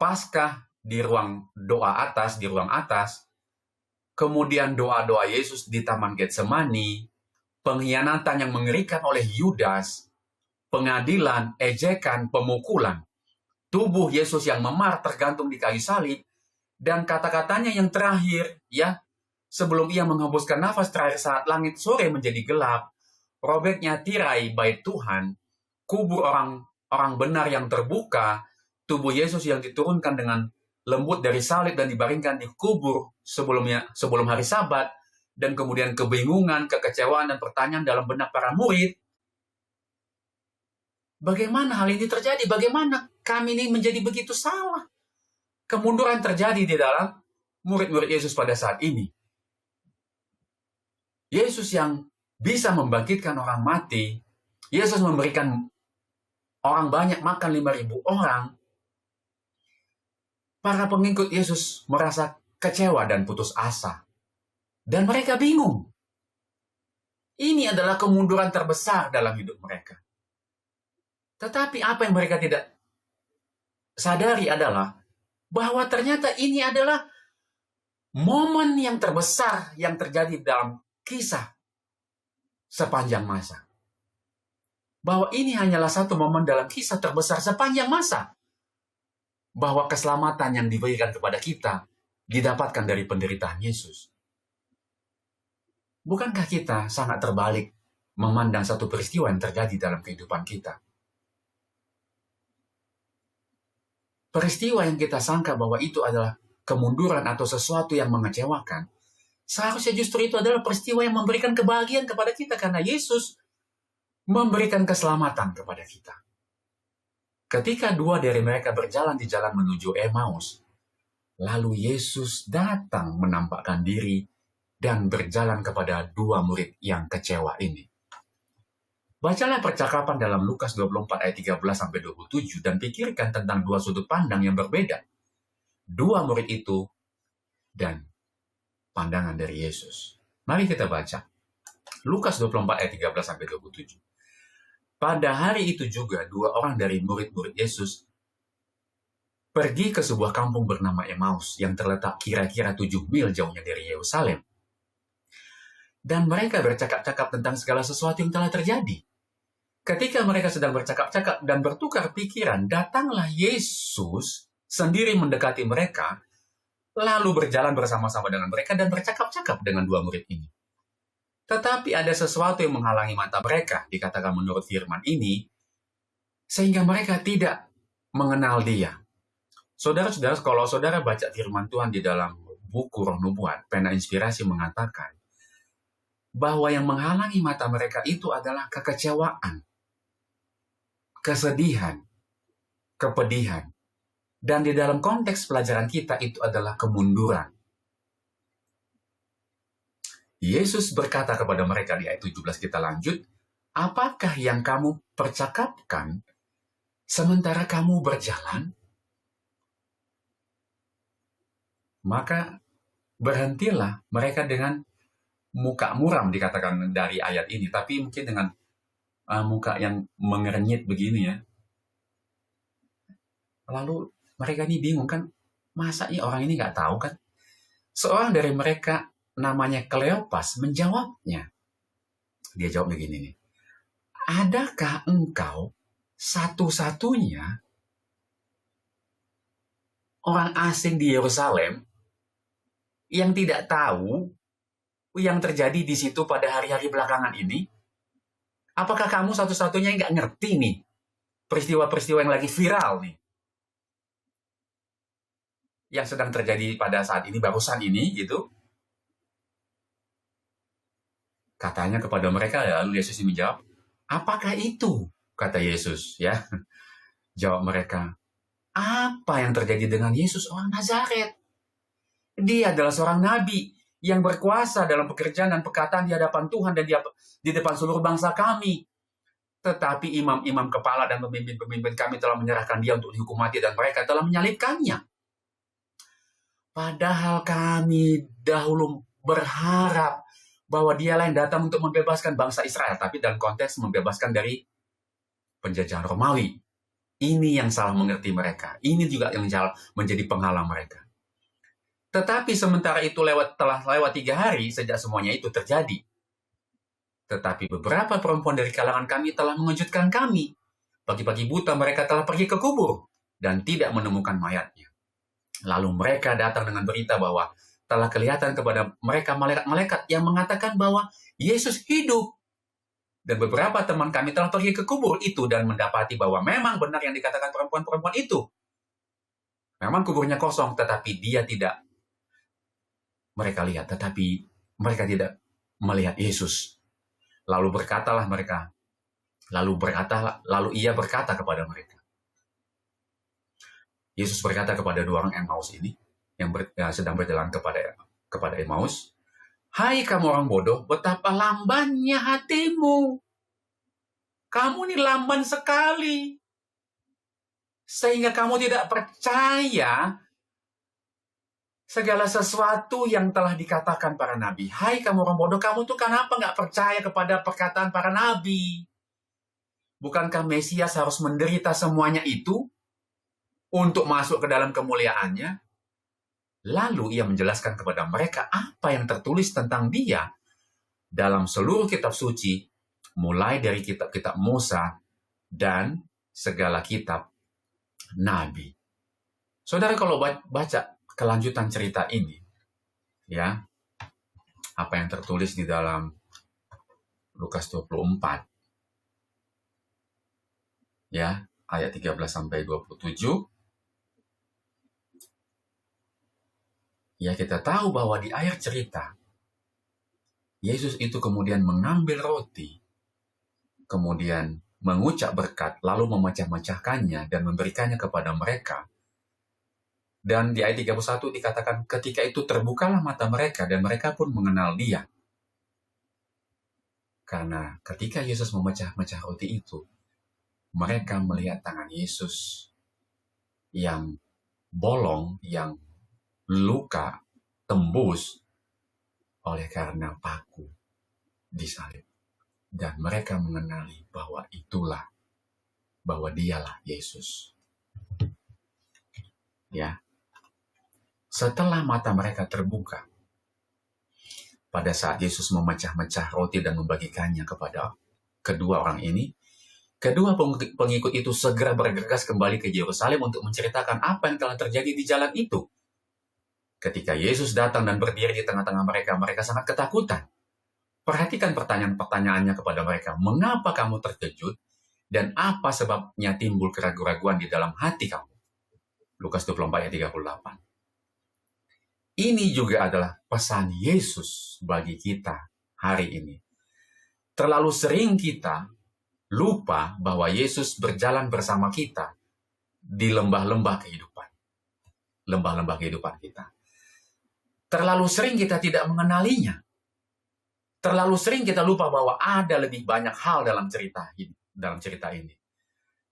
Paskah di ruang doa atas, di ruang atas, kemudian doa-doa Yesus di Taman Getsemani, pengkhianatan yang mengerikan oleh Yudas, pengadilan, ejekan, pemukulan, tubuh Yesus yang memar tergantung di kayu salib, dan kata-katanya yang terakhir, ya, sebelum ia menghembuskan nafas terakhir saat langit sore menjadi gelap, robeknya tirai bait Tuhan, kubur orang benar yang terbuka, tubuh Yesus yang diturunkan dengan lembut dari salib dan dibaringkan di kubur sebelum hari Sabat, dan kemudian kebingungan, kekecewaan, dan pertanyaan dalam benak para murid. Bagaimana hal ini terjadi? Bagaimana kami ini menjadi begitu salah? Kemunduran terjadi di dalam murid-murid Yesus pada saat ini. Yesus yang bisa membangkitkan orang mati, Yesus memberikan orang banyak makan 5.000 orang, para pengikut Yesus merasa kecewa dan putus asa. Dan mereka bingung. Ini adalah kemunduran terbesar dalam hidup mereka. Tetapi apa yang mereka tidak sadari adalah bahwa ternyata ini adalah momen yang terbesar yang terjadi dalam kisah sepanjang masa. Bahwa ini hanyalah satu momen dalam kisah terbesar sepanjang masa. Bahwa keselamatan yang diberikan kepada kita didapatkan dari penderitaan Yesus. Bukankah kita sangat terbalik memandang satu peristiwa yang terjadi dalam kehidupan kita? Peristiwa yang kita sangka bahwa itu adalah kemunduran atau sesuatu yang mengecewakan, seharusnya justru itu adalah peristiwa yang memberikan kebahagiaan kepada kita, karena Yesus memberikan keselamatan kepada kita. Ketika dua dari mereka berjalan di jalan menuju Emmaus, lalu Yesus datang menampakkan diri dan berjalan kepada dua murid yang kecewa ini. Bacalah percakapan dalam Lukas 24 ayat 13-27 dan pikirkan tentang dua sudut pandang yang berbeda. Dua murid itu dan pandangan dari Yesus. Mari kita baca. Lukas 24 ayat 13-27. Pada hari itu juga dua orang dari murid-murid Yesus pergi ke sebuah kampung bernama Emmaus yang terletak kira-kira 7 mil jauhnya dari Yerusalem. Dan mereka bercakap-cakap tentang segala sesuatu yang telah terjadi. Ketika mereka sedang bercakap-cakap dan bertukar pikiran, datanglah Yesus sendiri mendekati mereka, lalu berjalan bersama-sama dengan mereka dan bercakap-cakap dengan dua murid ini. Tetapi ada sesuatu yang menghalangi mata mereka, dikatakan menurut firman ini, sehingga mereka tidak mengenal dia. Saudara-saudara, kalau saudara baca firman Tuhan di dalam buku Roh Nubuat, Pena Inspirasi mengatakan bahwa yang menghalangi mata mereka itu adalah kekecewaan, kesedihan, kepedihan. Dan di dalam konteks pelajaran kita itu adalah kemunduran. Yesus berkata kepada mereka di ayat 17, kita lanjut, apakah yang kamu percakapkan sementara kamu berjalan? Maka berhentilah mereka dengan muka muram, dikatakan dari ayat ini, tapi mungkin dengan muka yang mengernyit begini ya. Lalu mereka ini bingung kan, masa ini orang ini nggak tahu kan? Seorang dari mereka namanya Kleopas menjawabnya. Dia jawab begini nih, adakah engkau satu-satunya orang asing di Yerusalem yang tidak tahu yang terjadi di situ pada hari-hari belakangan ini? Apakah kamu satu-satunya yang nggak ngerti nih peristiwa-peristiwa yang lagi viral nih, yang sedang terjadi pada saat ini, barusan ini gitu? Katanya kepada mereka, lalu Yesus menjawab, apakah itu? Kata Yesus, ya. Jawab mereka, Apa yang terjadi dengan Yesus orang Nazaret? Dia adalah seorang nabi yang berkuasa dalam pekerjaan dan perkataan di hadapan Tuhan dan di depan seluruh bangsa kami. Tetapi imam-imam kepala dan pemimpin-pemimpin kami telah menyerahkan dia untuk dihukum mati dan mereka telah menyalibkannya. Padahal kami dahulu berharap bahwa dialah yang datang untuk membebaskan bangsa Israel, tapi dalam konteks membebaskan dari penjajahan Romawi. Ini yang salah mengerti mereka. Ini juga yang menjadi penghalang mereka. Tetapi sementara itu telah lewat 3 hari sejak semuanya itu terjadi. Tetapi beberapa perempuan dari kalangan kami telah mengejutkan kami. Pagi-pagi buta mereka telah pergi ke kubur dan tidak menemukan mayatnya. Lalu mereka datang dengan berita bahwa telah kelihatan kepada mereka malaikat-malaikat yang mengatakan bahwa Yesus hidup. Dan beberapa teman kami telah pergi ke kubur itu dan mendapati bahwa memang benar yang dikatakan perempuan-perempuan itu. Memang kuburnya kosong, tetapi dia tidak. Mereka lihat, tetapi mereka tidak melihat Yesus. Lalu ia berkata kepada mereka. Yesus berkata kepada 2 orang Emmaus ini, yang sedang berjalan kepada Emmaus, "Hai kamu orang bodoh, betapa lambannya hatimu. Kamu ini lamban sekali. Sehingga kamu tidak percaya segala sesuatu yang telah dikatakan para nabi. Hai kamu orang bodoh, kamu tuh kenapa nggak percaya kepada perkataan para nabi? Bukankah Mesias harus menderita semuanya itu untuk masuk ke dalam kemuliaannya?" Lalu ia menjelaskan kepada mereka apa yang tertulis tentang dia dalam seluruh kitab suci, mulai dari kitab-kitab Musa dan segala kitab nabi. Saudara, kalau baca kelanjutan cerita ini, ya, apa yang tertulis di dalam Lukas 24, ya, ayat 13 sampai 27, ya, kita tahu bahwa di akhir cerita, Yesus itu kemudian mengambil roti, kemudian mengucap berkat, lalu memecah-mecahkannya dan memberikannya kepada mereka. Dan di ayat 31 dikatakan, ketika itu terbukalah mata mereka dan mereka pun mengenal dia. Karena ketika Yesus memecah-mecah roti itu, mereka melihat tangan Yesus yang bolong, yang luka, tembus oleh karena paku disalib. Dan mereka mengenali bahwa dialah Yesus. Ya. Setelah mata mereka terbuka, pada saat Yesus memecah-mecah roti dan membagikannya kepada kedua orang ini, kedua pengikut itu segera bergegas kembali ke Yerusalem untuk menceritakan apa yang telah terjadi di jalan itu. Ketika Yesus datang dan berdiri di tengah-tengah mereka, mereka sangat ketakutan. Perhatikan pertanyaan-pertanyaannya kepada mereka. Mengapa kamu terkejut? Dan apa sebabnya timbul keraguan-raguan di dalam hati kamu? Lukas 24 ayat 38. Ini juga adalah pesan Yesus bagi kita hari ini. Terlalu sering kita lupa bahwa Yesus berjalan bersama kita di lembah-lembah kehidupan. Lembah-lembah kehidupan kita. Terlalu sering kita tidak mengenalinya. Terlalu sering kita lupa bahwa ada lebih banyak hal dalam cerita ini.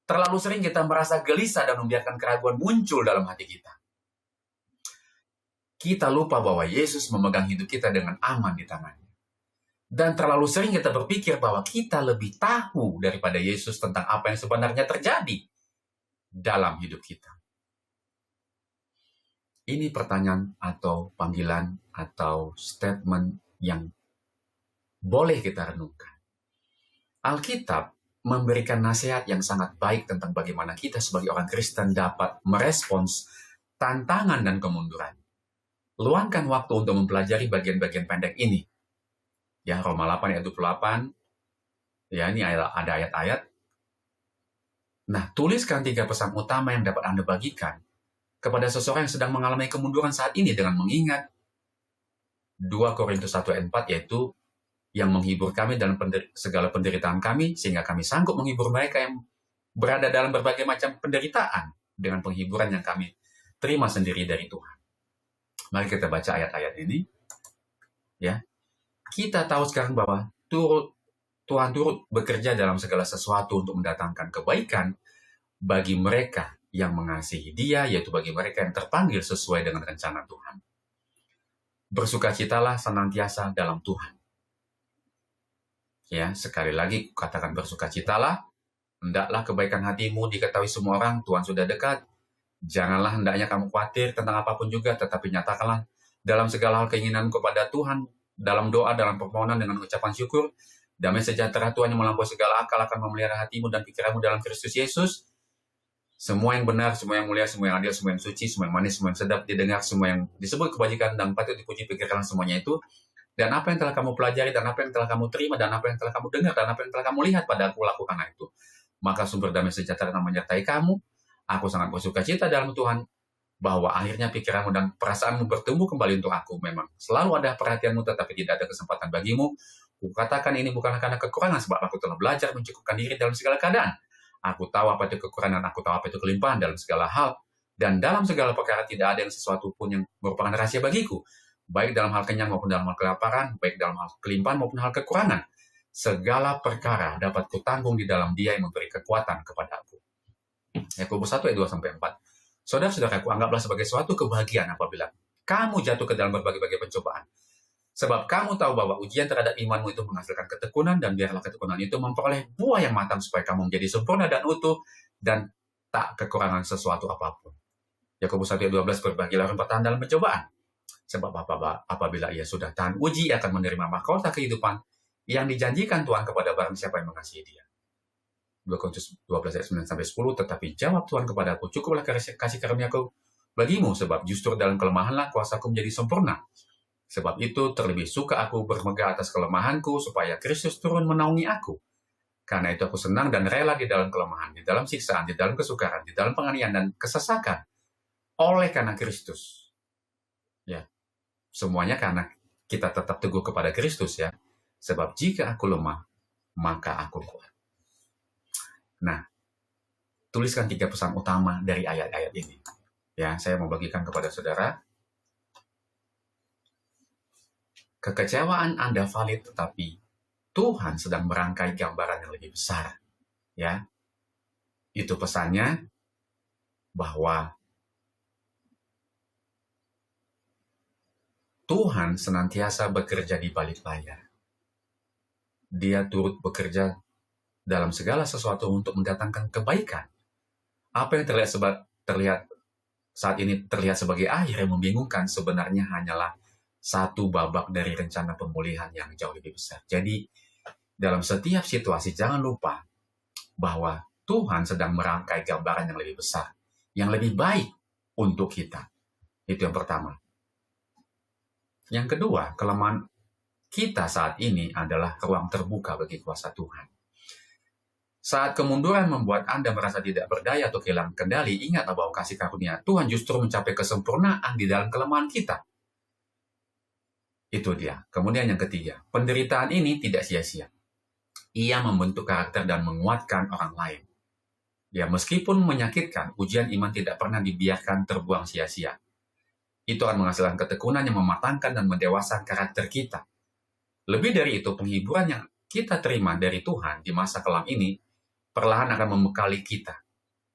Terlalu sering kita merasa gelisah dan membiarkan keraguan muncul dalam hati kita. Kita lupa bahwa Yesus memegang hidup kita dengan aman di tangannya. Dan terlalu sering kita berpikir bahwa kita lebih tahu daripada Yesus tentang apa yang sebenarnya terjadi dalam hidup kita. Ini pertanyaan atau panggilan atau statement yang boleh kita renungkan. Alkitab memberikan nasihat yang sangat baik tentang bagaimana kita sebagai orang Kristen dapat merespons tantangan dan kemunduran. Luangkan waktu untuk mempelajari bagian-bagian pendek ini. Ya, Roma 8 ayat 28. Ya, ini ada ayat-ayat. Nah, tuliskan 3 pesan utama yang dapat Anda bagikan kepada seseorang yang sedang mengalami kemunduran saat ini dengan mengingat 2 Korintus 1 ayat 4, yaitu yang menghibur kami dalam segala penderitaan kami, sehingga kami sanggup menghibur mereka yang berada dalam berbagai macam penderitaan dengan penghiburan yang kami terima sendiri dari Tuhan. Mari kita baca ayat-ayat ini. Ya, kita tahu sekarang bahwa Tuhan turut bekerja dalam segala sesuatu untuk mendatangkan kebaikan bagi mereka yang mengasihi Dia, yaitu bagi mereka yang terpanggil sesuai dengan rencana Tuhan. Bersukacitalah senantiasa dalam Tuhan. Ya, sekali lagi katakan bersukacitalah. Hendaklah kebaikan hatimu diketahui semua orang, Tuhan sudah dekat. Janganlah hendaknya kamu khawatir tentang apapun juga, tetapi nyatakanlah dalam segala hal keinginan kepada Tuhan, dalam doa, dalam permohonan dengan ucapan syukur. Damai sejahtera Tuhan yang melampaui segala akal akan memelihara hatimu dan pikiranmu dalam Kristus Yesus. Semua yang benar, semua yang mulia, semua yang adil, semua yang suci, semua yang manis, semua yang sedap didengar, semua yang disebut kebajikan dan patut dipuji, pikirkan semuanya itu. Dan apa yang telah kamu pelajari, dan apa yang telah kamu terima, dan apa yang telah kamu dengar, dan apa yang telah kamu lihat pada aku, lakukanlah itu. Maka sumber damai sejahtera akan menyertai kamu. Aku sangat bersuka cita dalam Tuhan, bahwa akhirnya pikiranmu dan perasaanmu bertumbuh kembali untuk aku. Memang selalu ada perhatianmu, tetapi tidak ada kesempatan bagimu. Kukatakan ini bukanlah karena kekurangan, sebab aku telah belajar mencukupkan diri dalam segala keadaan. Aku tahu apa itu kekurangan, aku tahu apa itu kelimpahan dalam segala hal. Dan dalam segala perkara tidak ada yang sesuatu pun yang merupakan rahasia bagiku. Baik dalam hal kenyang maupun dalam hal kelaparan, baik dalam hal kelimpahan maupun hal kekurangan. Segala perkara dapat kutanggung di dalam Dia yang memberi kekuatan kepada aku. Yakobus 1 ayat 2-4. Saudara-saudaraku, anggaplah sebagai suatu kebahagiaan apabila kamu jatuh ke dalam berbagai-bagai pencobaan. Sebab kamu tahu bahwa ujian terhadap imanmu itu menghasilkan ketekunan, dan biarlah ketekunan itu memperoleh buah yang matang supaya kamu menjadi sempurna dan utuh dan tak kekurangan sesuatu apapun. Yakobus 1 ayat 12, berbahagialah orang bertahan dalam pencobaan. Sebab apabila ia sudah tahan uji, akan menerima mahkota kehidupan yang dijanjikan Tuhan kepada barang siapa yang mengasihi Dia. 2 Korintus 12 ayat 9-10, tetapi jawab Tuhan kepadaku, cukuplah kasih karuniaku bagimu, sebab justru dalam kelemahanlah kuasaku menjadi sempurna. Sebab itu terlebih suka aku bermegah atas kelemahanku, supaya Kristus turun menaungi aku. Karena itu aku senang dan rela di dalam kelemahan, di dalam siksaan, di dalam kesukaran, di dalam penganiayaan dan kesesakan. Oleh karena Kristus. Ya, semuanya karena kita tetap teguh kepada Kristus, ya. Sebab jika aku lemah, maka aku kuat. Nah, tuliskan 3 pesan utama dari ayat-ayat ini. Ya, saya mau bagikan kepada saudara. Kekecewaan Anda valid, tetapi Tuhan sedang merangkai gambaran yang lebih besar. Ya, itu pesannya, bahwa Tuhan senantiasa bekerja di balik layar. Dia turut bekerja dalam segala sesuatu untuk mendatangkan kebaikan. Apa yang terlihat saat ini terlihat sebagai akhir yang membingungkan, sebenarnya hanyalah satu babak dari rencana pemulihan yang jauh lebih besar. Jadi, dalam setiap situasi jangan lupa bahwa Tuhan sedang merangkai gambaran yang lebih besar, yang lebih baik untuk kita. Itu yang pertama. Yang kedua, kelemahan kita saat ini adalah ruang terbuka bagi kuasa Tuhan. Saat kemunduran membuat Anda merasa tidak berdaya atau kehilangan kendali, ingatlah bahwa kasih karunia Tuhan justru mencapai kesempurnaan di dalam kelemahan kita. Itu dia. Kemudian yang ketiga, penderitaan ini tidak sia-sia. Ia membentuk karakter dan menguatkan orang lain. Ya, meskipun menyakitkan, ujian iman tidak pernah dibiarkan terbuang sia-sia. Itu akan menghasilkan ketekunan yang mematangkan dan mendewasakan karakter kita. Lebih dari itu, penghiburan yang kita terima dari Tuhan di masa kelam ini perlahan akan membekali kita,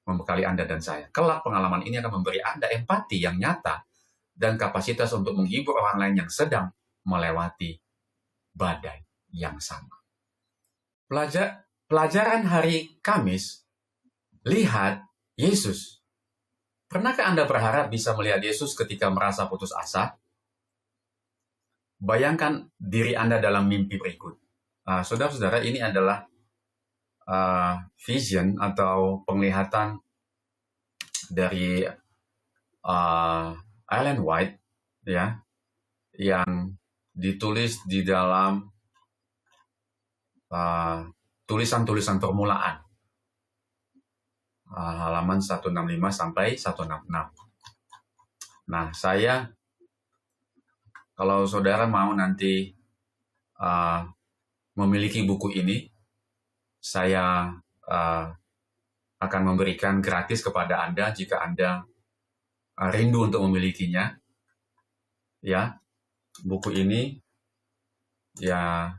membekali Anda dan saya. Kelak pengalaman ini akan memberi Anda empati yang nyata dan kapasitas untuk menghibur orang lain yang sedang melewati badai yang sama. Pelajaran hari Kamis, lihat Yesus. Pernahkah Anda berharap bisa melihat Yesus ketika merasa putus asa? Bayangkan diri Anda dalam mimpi berikut. Saudara-saudara, ini adalah vision atau penglihatan dari Ellen White, ya, yang ditulis di dalam tulisan-tulisan permulaan, halaman 165 sampai 166. Nah, kalau saudara mau nanti memiliki buku ini, saya akan memberikan gratis kepada Anda jika Anda rindu untuk memilikinya. Ya, buku ini ya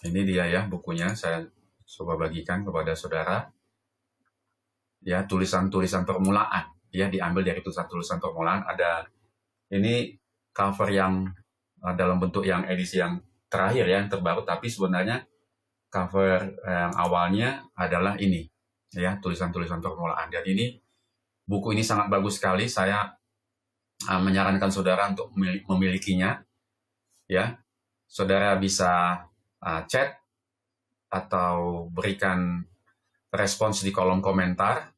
ini dia ya bukunya, saya coba bagikan kepada saudara. Ya, tulisan-tulisan permulaan, ya diambil dari tulisan-tulisan permulaan. Ada ini cover yang dalam bentuk yang edisi yang terakhir ya, yang terbaru, tapi sebenarnya cover yang awalnya adalah ini ya, tulisan-tulisan permulaan. Dan ini buku ini sangat bagus sekali. Saya menyarankan saudara untuk memilikinya ya. Saudara bisa chat atau berikan respons di kolom komentar.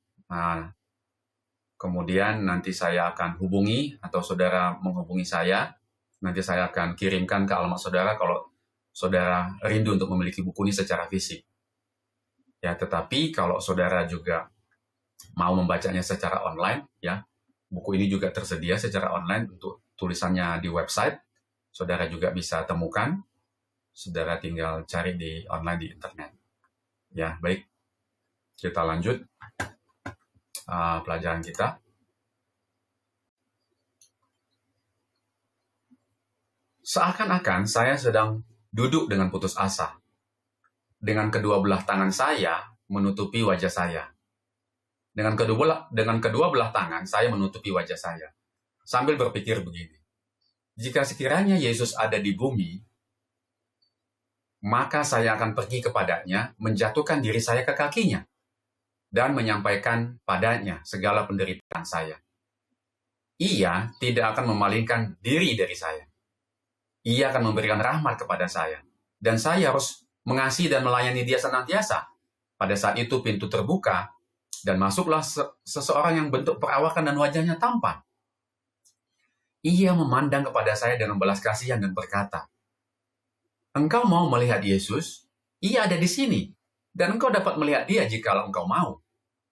Kemudian nanti saya akan hubungi atau saudara menghubungi saya. Nanti saya akan kirimkan ke alamat saudara kalau saudara rindu untuk memiliki buku ini secara fisik. Ya, tetapi kalau saudara juga mau membacanya secara online, ya, buku ini juga tersedia secara online untuk tulisannya di website. Saudara juga bisa temukan. Saudara tinggal cari di online di internet. Ya, baik. Kita lanjut pelajaran kita. Seakan-akan saya sedang duduk dengan putus asa. Dengan kedua belah tangan saya menutupi wajah saya. Dengan kedua belah tangan saya menutupi wajah saya. Sambil berpikir begini. Jika sekiranya Yesus ada di bumi, maka saya akan pergi kepadanya, menjatuhkan diri saya ke kakinya, dan menyampaikan padanya segala penderitaan saya. Ia tidak akan memalingkan diri dari saya. Ia akan memberikan rahmat kepada saya. Dan saya harus mengasihi dan melayani dia senantiasa. Pada saat itu pintu terbuka, dan masuklah seseorang yang bentuk perawakan dan wajahnya tampan. Ia memandang kepada saya dengan belas kasihan dan berkata, "Engkau mau melihat Yesus? Ia ada di sini, dan engkau dapat melihat dia jikalau engkau mau.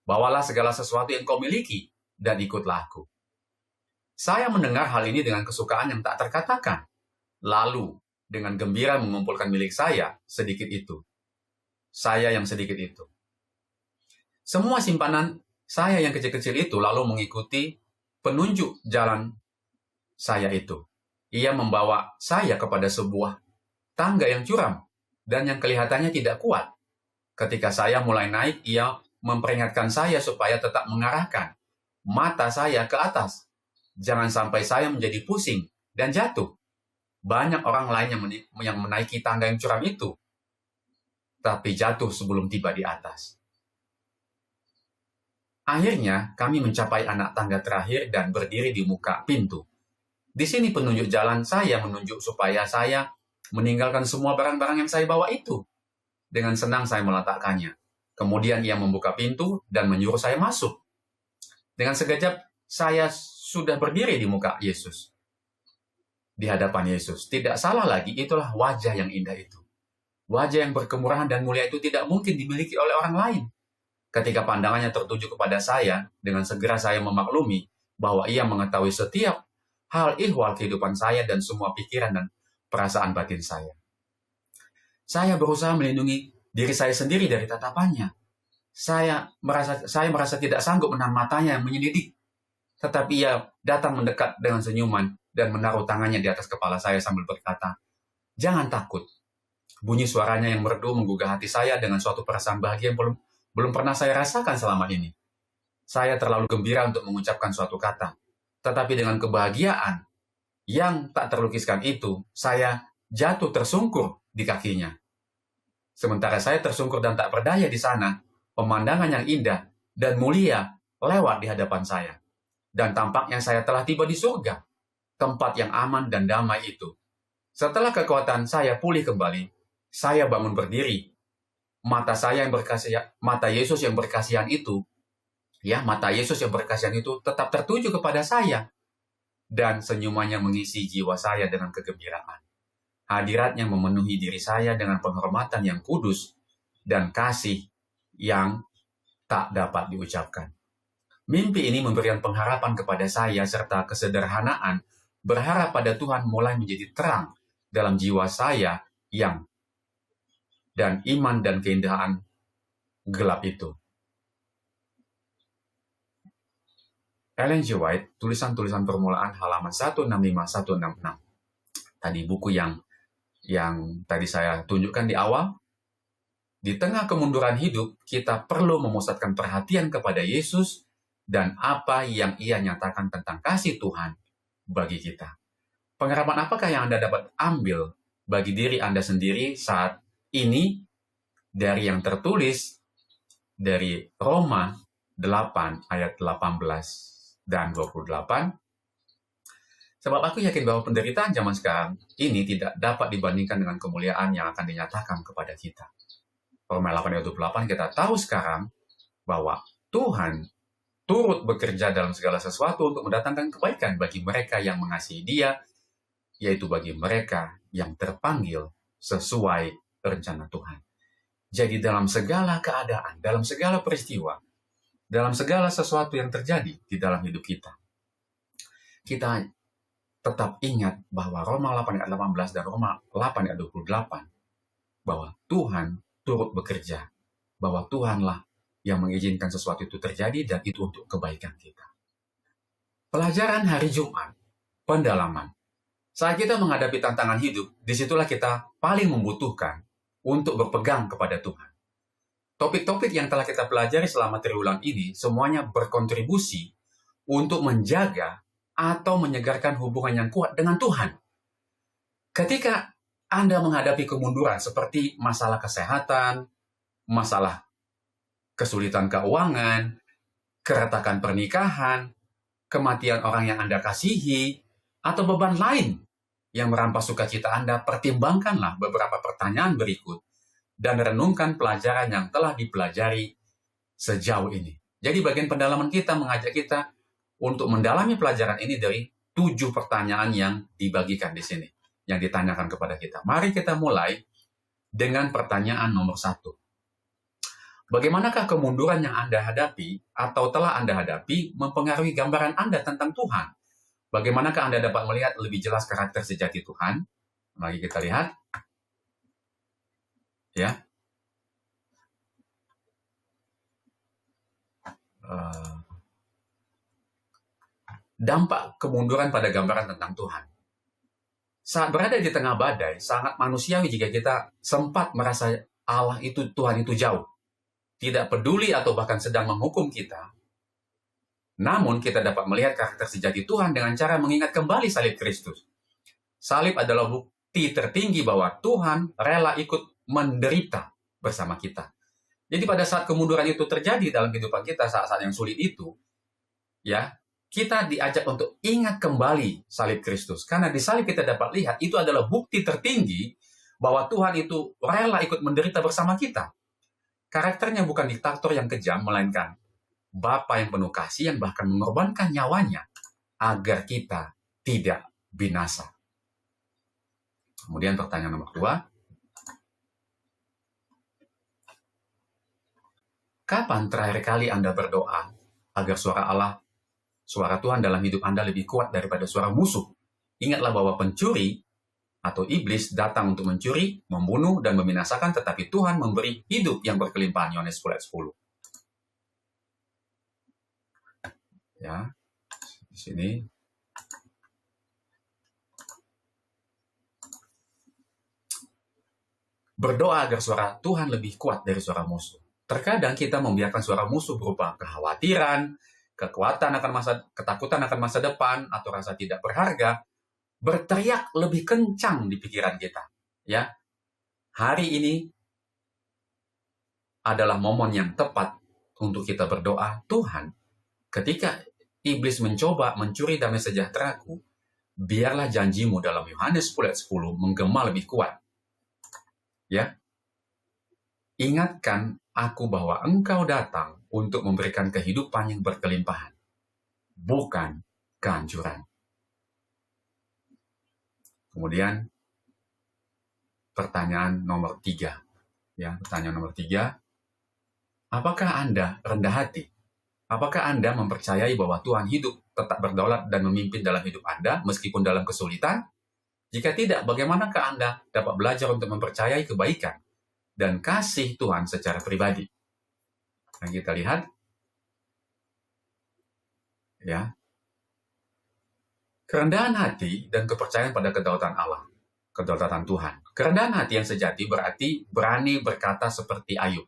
Bawalah segala sesuatu yang kau miliki, dan ikutlah aku." Saya mendengar hal ini dengan kesukaan yang tak terkatakan. Lalu, dengan gembira mengumpulkan milik saya, sedikit itu. Saya yang sedikit itu. Semua simpanan saya yang kecil-kecil itu lalu mengikuti penunjuk jalan saya itu. Ia membawa saya kepada sebuah tangga yang curam dan yang kelihatannya tidak kuat. Ketika saya mulai naik, ia memperingatkan saya supaya tetap mengarahkan mata saya ke atas. Jangan sampai saya menjadi pusing dan jatuh. Banyak orang lain yang menaiki tangga yang curam itu, tapi jatuh sebelum tiba di atas. Akhirnya, kami mencapai anak tangga terakhir dan berdiri di muka pintu. Di sini penunjuk jalan saya menunjuk supaya saya meninggalkan semua barang-barang yang saya bawa itu. Dengan senang saya meletakkannya. Kemudian ia membuka pintu dan menyuruh saya masuk. Dengan sekejap, saya sudah berdiri di muka Yesus. Di hadapan Yesus. Tidak salah lagi, itulah wajah yang indah itu. Wajah yang berkemurahan dan mulia itu tidak mungkin dimiliki oleh orang lain. Ketika pandangannya tertuju kepada saya, dengan segera saya memaklumi bahwa ia mengetahui setiap hal ihwal kehidupan saya dan semua pikiran dan perasaan batin saya. Saya berusaha melindungi diri saya sendiri dari tatapannya. Saya merasa tidak sanggup menahan matanya yang menyelidik. Tetapi ia datang mendekat dengan senyuman dan menaruh tangannya di atas kepala saya sambil berkata, "Jangan takut." Bunyi suaranya yang merdu menggugah hati saya dengan suatu perasaan bahagia yang belum pernah saya rasakan selama ini. Saya terlalu gembira untuk mengucapkan suatu kata. Tetapi dengan kebahagiaan yang tak terlukiskan itu, saya jatuh tersungkur di kakinya. Sementara saya tersungkur dan tak berdaya di sana, pemandangan yang indah dan mulia lewat di hadapan saya. Dan tampaknya saya telah tiba di surga, tempat yang aman dan damai itu. Setelah kekuatan saya pulih kembali, saya bangun berdiri. Mata Yesus yang berkasihan itu, mata Yesus yang berkasihan itu tetap tertuju kepada saya. Dan senyumannya mengisi jiwa saya dengan kegembiraan. Hadiratnya memenuhi diri saya dengan penghormatan yang kudus dan kasih yang tak dapat diucapkan. Mimpi ini memberikan pengharapan kepada saya serta kesederhanaan, berharap pada Tuhan mulai menjadi terang dalam jiwa saya yang dan iman dan keindahan gelap itu. Ellen G. White, tulisan-tulisan permulaan halaman 165-166. Tadi buku yang tadi saya tunjukkan di awal. Di tengah kemunduran hidup, kita perlu memusatkan perhatian kepada Yesus dan apa yang Ia nyatakan tentang kasih Tuhan bagi kita. Pengharapan apakah yang Anda dapat ambil bagi diri Anda sendiri saat ini dari yang tertulis dari Roma 8 ayat 18 dan 28? Sebab aku yakin bahwa penderitaan zaman sekarang ini tidak dapat dibandingkan dengan kemuliaan yang akan dinyatakan kepada kita. Roma 8 ayat 28 kita tahu sekarang bahwa Tuhan turut bekerja dalam segala sesuatu untuk mendatangkan kebaikan bagi mereka yang mengasihi Dia, yaitu bagi mereka yang terpanggil sesuai rencana Tuhan. Jadi dalam segala keadaan, dalam segala peristiwa, dalam segala sesuatu yang terjadi di dalam hidup kita, kita tetap ingat bahwa Roma 8 ayat 18 dan Roma 8 ayat 28, bahwa Tuhan turut bekerja, bahwa Tuhanlah yang mengizinkan sesuatu itu terjadi dan itu untuk kebaikan kita. Pelajaran hari Jumat, pendalaman. Saat kita menghadapi tantangan hidup, disitulah kita paling membutuhkan untuk berpegang kepada Tuhan. Topik-topik yang telah kita pelajari selama triwulan ini semuanya berkontribusi untuk menjaga atau menyegarkan hubungan yang kuat dengan Tuhan. Ketika Anda menghadapi kemunduran seperti masalah kesehatan, masalah kesulitan keuangan, keretakan pernikahan, kematian orang yang Anda kasihi, atau beban lain yang merampas sukacita Anda, pertimbangkanlah beberapa pertanyaan berikut dan renungkan pelajaran yang telah dipelajari sejauh ini. Jadi bagian pendalaman kita mengajak kita untuk mendalami pelajaran ini dari 7 pertanyaan yang dibagikan di sini, yang ditanyakan kepada kita. Mari kita mulai dengan pertanyaan nomor 1. Bagaimanakah kemunduran yang Anda hadapi atau telah Anda hadapi mempengaruhi gambaran Anda tentang Tuhan? Bagaimanakah Anda dapat melihat lebih jelas karakter sejati Tuhan? Mari kita lihat. Ya. Dampak kemunduran pada gambaran tentang Tuhan. Saat berada di tengah badai, sangat manusiawi jika kita sempat merasa Allah itu, Tuhan itu jauh. Tidak peduli atau bahkan sedang menghukum kita. Namun kita dapat melihat karakter sejati Tuhan dengan cara mengingat kembali salib Kristus. Salib adalah bukti tertinggi bahwa Tuhan rela ikut menderita bersama kita. Jadi pada saat kemunduran itu terjadi dalam kehidupan kita, saat-saat yang sulit itu, ya, kita diajak untuk ingat kembali salib Kristus. Karena di salib kita dapat lihat, itu adalah bukti tertinggi bahwa Tuhan itu rela ikut menderita bersama kita. Karakternya bukan diktator yang kejam, melainkan Bapa yang penuh kasih yang bahkan mengorbankan nyawanya agar kita tidak binasa. Kemudian pertanyaan nomor 2. Kapan terakhir kali Anda berdoa agar suara Allah, suara Tuhan dalam hidup Anda lebih kuat daripada suara musuh? Ingatlah bahwa pencuri atau iblis datang untuk mencuri, membunuh, dan membinasakan, tetapi Tuhan memberi hidup yang berkelimpahan. Yohanes 10:10. Ya, di sini. Berdoa agar suara Tuhan lebih kuat dari suara musuh. Terkadang kita membiarkan suara musuh berupa kekhawatiran, ketakutan akan masa depan, atau rasa tidak berharga, berteriak lebih kencang di pikiran kita. Ya, hari ini adalah momen yang tepat untuk kita berdoa, Tuhan, ketika iblis mencoba mencuri damai sejahteraku, biarlah janjimu dalam Yohanes 10:10 menggema lebih kuat. Ya, ingatkan aku bahwa Engkau datang untuk memberikan kehidupan yang berkelimpahan, bukan kehancuran. Kemudian pertanyaan nomor 3. Ya, pertanyaan nomor 3. Apakah Anda rendah hati? Apakah Anda mempercayai bahwa Tuhan hidup, tetap berdaulat dan memimpin dalam hidup Anda meskipun dalam kesulitan? Jika tidak, bagaimanakah Anda dapat belajar untuk mempercayai kebaikan dan kasih Tuhan secara pribadi. Nah, kita lihat, ya, kerendahan hati dan kepercayaan pada kedaulatan Allah, kedaulatan Tuhan. Kerendahan hati yang sejati berarti berani berkata seperti Ayub.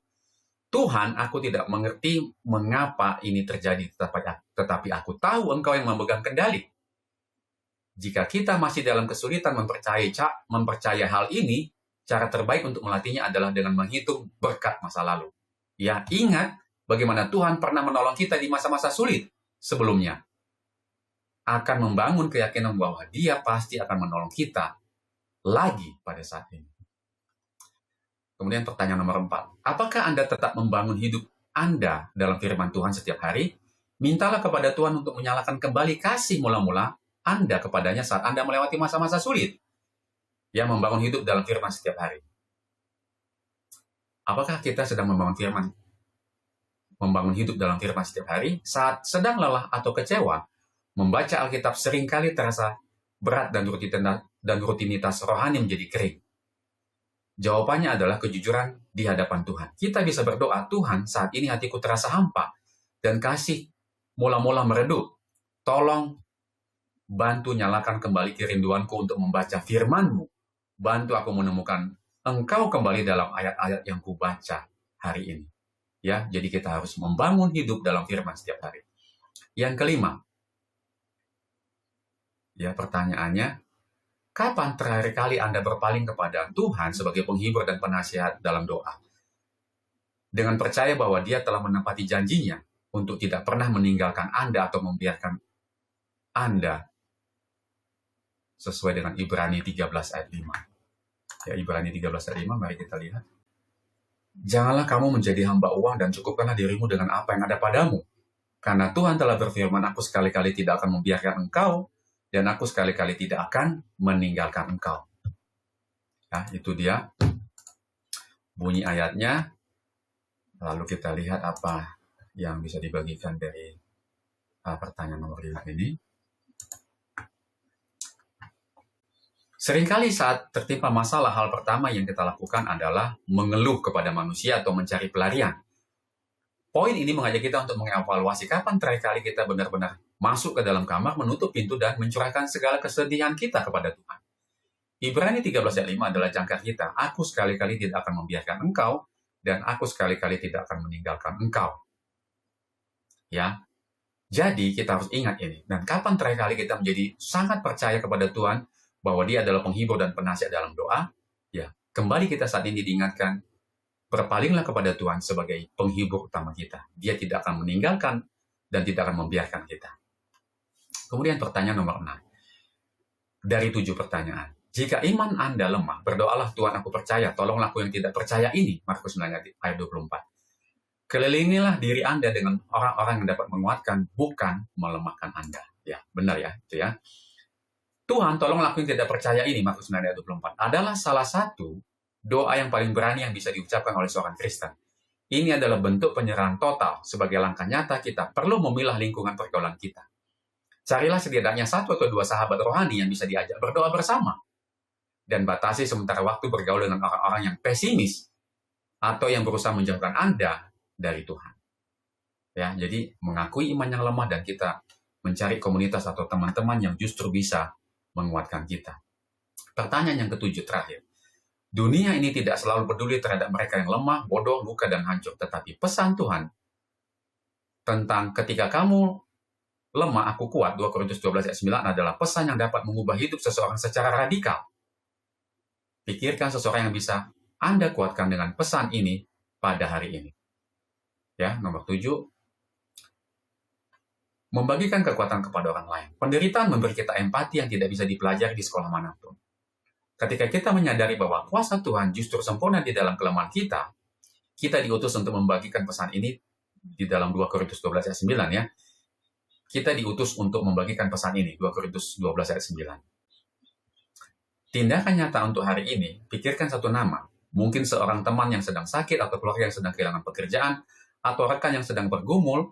Tuhan, aku tidak mengerti mengapa ini terjadi, tetapi aku tahu Engkau yang memegang kendali. Jika kita masih dalam kesulitan mempercayai hal ini, cara terbaik untuk melatihnya adalah dengan menghitung berkat masa lalu. Ya, ingat bagaimana Tuhan pernah menolong kita di masa-masa sulit sebelumnya. Akan membangun keyakinan bahwa Dia pasti akan menolong kita lagi pada saat ini. Kemudian pertanyaan nomor 4. Apakah Anda tetap membangun hidup Anda dalam firman Tuhan setiap hari? Mintalah kepada Tuhan untuk menyalakan kembali kasih mula-mula Anda kepadanya saat Anda melewati masa-masa sulit. Ya, membangun hidup dalam firman setiap hari. Apakah kita sedang membangun hidup dalam firman setiap hari? Saat sedang lelah atau kecewa, membaca Alkitab seringkali terasa berat dan rutinitas rohani menjadi kering. Jawabannya adalah kejujuran di hadapan Tuhan. Kita bisa berdoa, Tuhan, saat ini hatiku terasa hampa dan kasih mula-mula meredup. Tolong bantu nyalakan kembali kerinduanku untuk membaca firman-Mu. Bantu aku menemukan Engkau kembali dalam ayat-ayat yang kubaca hari ini. Ya, jadi kita harus membangun hidup dalam firman setiap hari. Yang kelima, ya, pertanyaannya, kapan terakhir kali Anda berpaling kepada Tuhan sebagai penghibur dan penasihat dalam doa? Dengan percaya bahwa Dia telah menepati janjinya untuk tidak pernah meninggalkan Anda atau membiarkan Anda, sesuai dengan Ibrani 13 ayat 5. Ya, Ibrani 13 ayat 5, mari kita lihat. Janganlah kamu menjadi hamba uang dan cukupkanlah dirimu dengan apa yang ada padamu. Karena Tuhan telah berfirman, aku sekali-kali tidak akan membiarkan engkau, dan aku sekali-kali tidak akan meninggalkan engkau. Ya, itu dia bunyi ayatnya. Lalu kita lihat apa yang bisa dibagikan dari pertanyaan nomor 5 ini. Seringkali saat tertimpa masalah, hal pertama yang kita lakukan adalah mengeluh kepada manusia atau mencari pelarian. Poin ini mengajak kita untuk mengevaluasi kapan terakhir kali kita benar-benar masuk ke dalam kamar, menutup pintu, dan mencurahkan segala kesedihan kita kepada Tuhan. Ibrani 13 ayat 5 adalah jangkar kita. Aku sekali-kali tidak akan membiarkan engkau, dan aku sekali-kali tidak akan meninggalkan engkau. Ya, jadi kita harus ingat ini. Dan kapan terakhir kali kita menjadi sangat percaya kepada Tuhan, bahwa Dia adalah penghibur dan penasihat dalam doa? Ya, kembali kita saat ini diingatkan, berpalinglah kepada Tuhan sebagai penghibur utama kita. Dia tidak akan meninggalkan dan tidak akan membiarkan kita. Kemudian pertanyaan nomor 6. Dari 7 pertanyaan. Jika iman Anda lemah, berdoalah, Tuhan aku percaya, tolonglah aku yang tidak percaya ini. Markus 9 ayat 24. Kelilingilah diri Anda dengan orang-orang yang dapat menguatkan, bukan melemahkan Anda. Ya, benar ya, itu ya. Tuhan, tolonglah aku yang tidak percaya ini, Markus 9 ayat 24, adalah salah satu doa yang paling berani yang bisa diucapkan oleh seorang Kristen. Ini adalah bentuk penyerahan total. Sebagai langkah nyata, kita perlu memilah lingkungan pergaulan kita. Carilah setidaknya 1 atau 2 sahabat rohani yang bisa diajak berdoa bersama. Dan batasi sementara waktu bergaul dengan orang-orang yang pesimis atau yang berusaha menjauhkan Anda dari Tuhan. Ya, jadi mengakui iman yang lemah dan kita mencari komunitas atau teman-teman yang justru bisa menguatkan kita. Pertanyaan yang ke-7 terakhir. Dunia ini tidak selalu peduli terhadap mereka yang lemah, bodoh, luka, dan hancur. Tetapi pesan Tuhan tentang ketika kamu lemah, aku kuat, 2 Korintus 12 ayat 9 adalah pesan yang dapat mengubah hidup seseorang secara radikal. Pikirkan seseorang yang bisa Anda kuatkan dengan pesan ini pada hari ini. Ya, nomor 7. Membagikan kekuatan kepada orang lain. Penderitaan memberi kita empati yang tidak bisa dipelajari di sekolah manapun. Ketika kita menyadari bahwa kuasa Tuhan justru sempurna di dalam kelemahan kita, kita diutus untuk membagikan pesan ini di dalam 2 Korintus 12 ayat 9 ya. Kita diutus untuk membagikan pesan ini, 2 Korintus 12 ayat 9. Tindakan nyata untuk hari ini, pikirkan satu nama. Mungkin seorang teman yang sedang sakit atau keluarga yang sedang kehilangan pekerjaan, atau rekan yang sedang bergumul,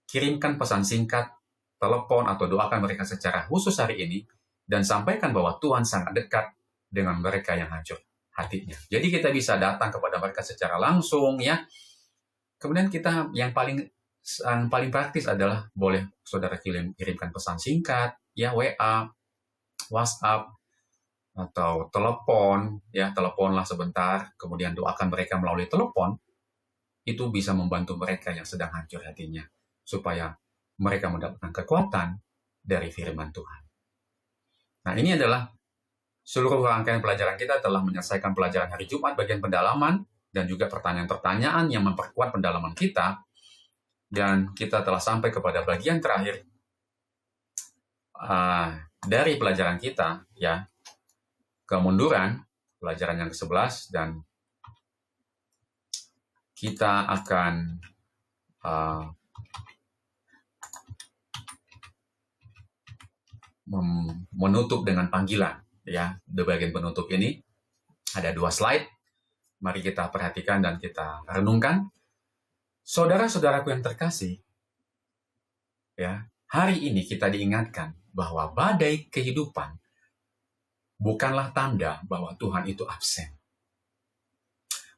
kirimkan pesan singkat, telepon, atau doakan mereka secara khusus hari ini, dan sampaikan bahwa Tuhan sangat dekat dengan mereka yang hancur hatinya. Jadi kita bisa datang kepada mereka secara langsung ya. Kemudian kita yang paling praktis adalah boleh saudara kirimkan pesan singkat ya, WA, WhatsApp, atau telepon ya, teleponlah sebentar, kemudian doakan mereka melalui telepon. Itu bisa membantu mereka yang sedang hancur hatinya supaya mereka mendapatkan kekuatan dari firman Tuhan. Nah, ini adalah seluruh rangkaian pelajaran kita. Telah menyelesaikan pelajaran hari Jumat bagian pendalaman dan juga pertanyaan-pertanyaan yang memperkuat pendalaman kita. Dan kita telah sampai kepada bagian terakhir dari pelajaran kita, ya, kemunduran, pelajaran yang ke-11, dan kita akan menutup dengan panggilan. Ya, di bagian penutup ini ada 2 slide. Mari kita perhatikan dan kita renungkan. Saudara-saudaraku yang terkasih, ya, hari ini kita diingatkan bahwa badai kehidupan bukanlah tanda bahwa Tuhan itu absen,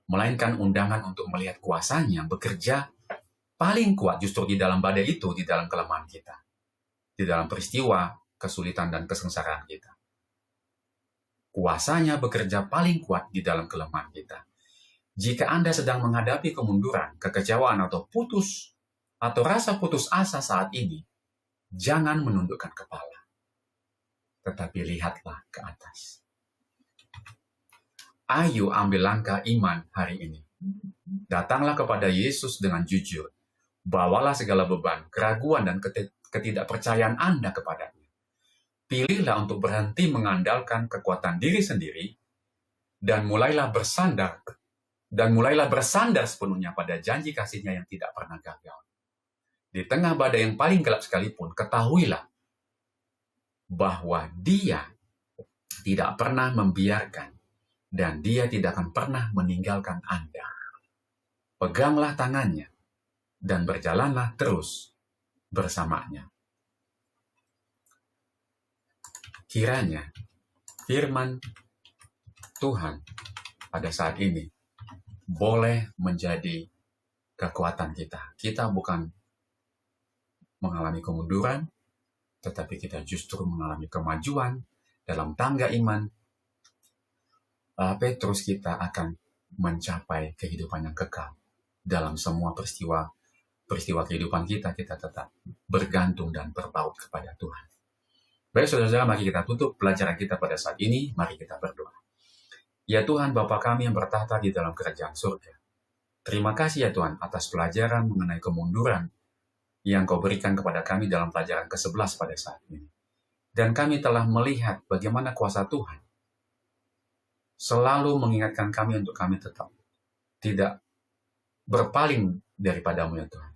melainkan undangan untuk melihat kuasanya bekerja paling kuat justru di dalam badai itu, di dalam kelemahan kita, di dalam peristiwa, kesulitan, dan kesengsaraan kita. Kuasanya bekerja paling kuat di dalam kelemahan kita. Jika Anda sedang menghadapi kemunduran, kekecewaan, atau rasa putus asa saat ini, jangan menundukkan kepala, tetapi lihatlah ke atas. Ayo ambil langkah iman hari ini. Datanglah kepada Yesus dengan jujur. Bawalah segala beban, keraguan, dan ketidakpercayaan Anda kepadanya. Pilihlah untuk berhenti mengandalkan kekuatan diri sendiri dan mulailah bersandar sepenuhnya pada janji kasih-Nya yang tidak pernah gagal. Di tengah badai yang paling gelap sekalipun, ketahuilah bahwa Dia tidak pernah membiarkan dan Dia tidak akan pernah meninggalkan Anda. Peganglah tangannya dan berjalanlah terus bersamanya. Kiranya firman Tuhan pada saat ini boleh menjadi kekuatan kita. Kita bukan mengalami kemunduran, tetapi kita justru mengalami kemajuan dalam tangga iman. Terus kita akan mencapai kehidupan yang kekal. Dalam semua peristiwa kehidupan kita tetap bergantung dan berpaut kepada Tuhan. Baik saudara-saudara, mari kita tutup pelajaran kita pada saat ini. Mari kita berdoa. Ya Tuhan, Bapa kami yang bertahta di dalam kerajaan surga. Terima kasih ya Tuhan atas pelajaran mengenai kemunduran yang Kau berikan kepada kami dalam pelajaran ke-11 pada saat ini. Dan kami telah melihat bagaimana kuasa Tuhan selalu mengingatkan kami untuk kami tetap tidak berpaling daripadamu ya Tuhan.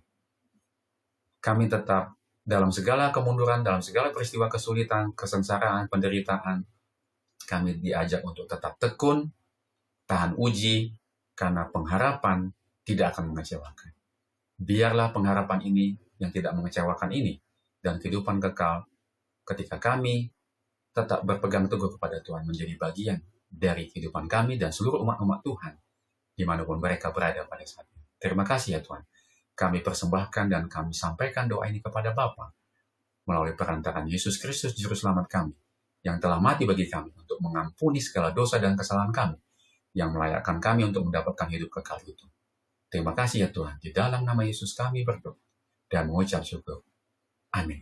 Kami tetap dalam segala kemunduran, dalam segala peristiwa kesulitan, kesengsaraan, penderitaan, kami diajak untuk tetap tekun, tahan uji, karena pengharapan tidak akan mengecewakan. Biarlah pengharapan ini yang tidak mengecewakan ini, dan kehidupan kekal ketika kami tetap berpegang teguh kepada Tuhan menjadi bagian dari kehidupan kami dan seluruh umat-umat Tuhan, dimanapun mereka berada pada saat ini. Terima kasih ya Tuhan. Kami persembahkan dan kami sampaikan doa ini kepada Bapa melalui perantaraan Yesus Kristus Juru Selamat kami, yang telah mati bagi kami untuk mengampuni segala dosa dan kesalahan kami, yang melayakkan kami untuk mendapatkan hidup kekal itu. Terima kasih ya Tuhan. Di dalam nama Yesus kami berdoa dan mengucap syukur. Amin.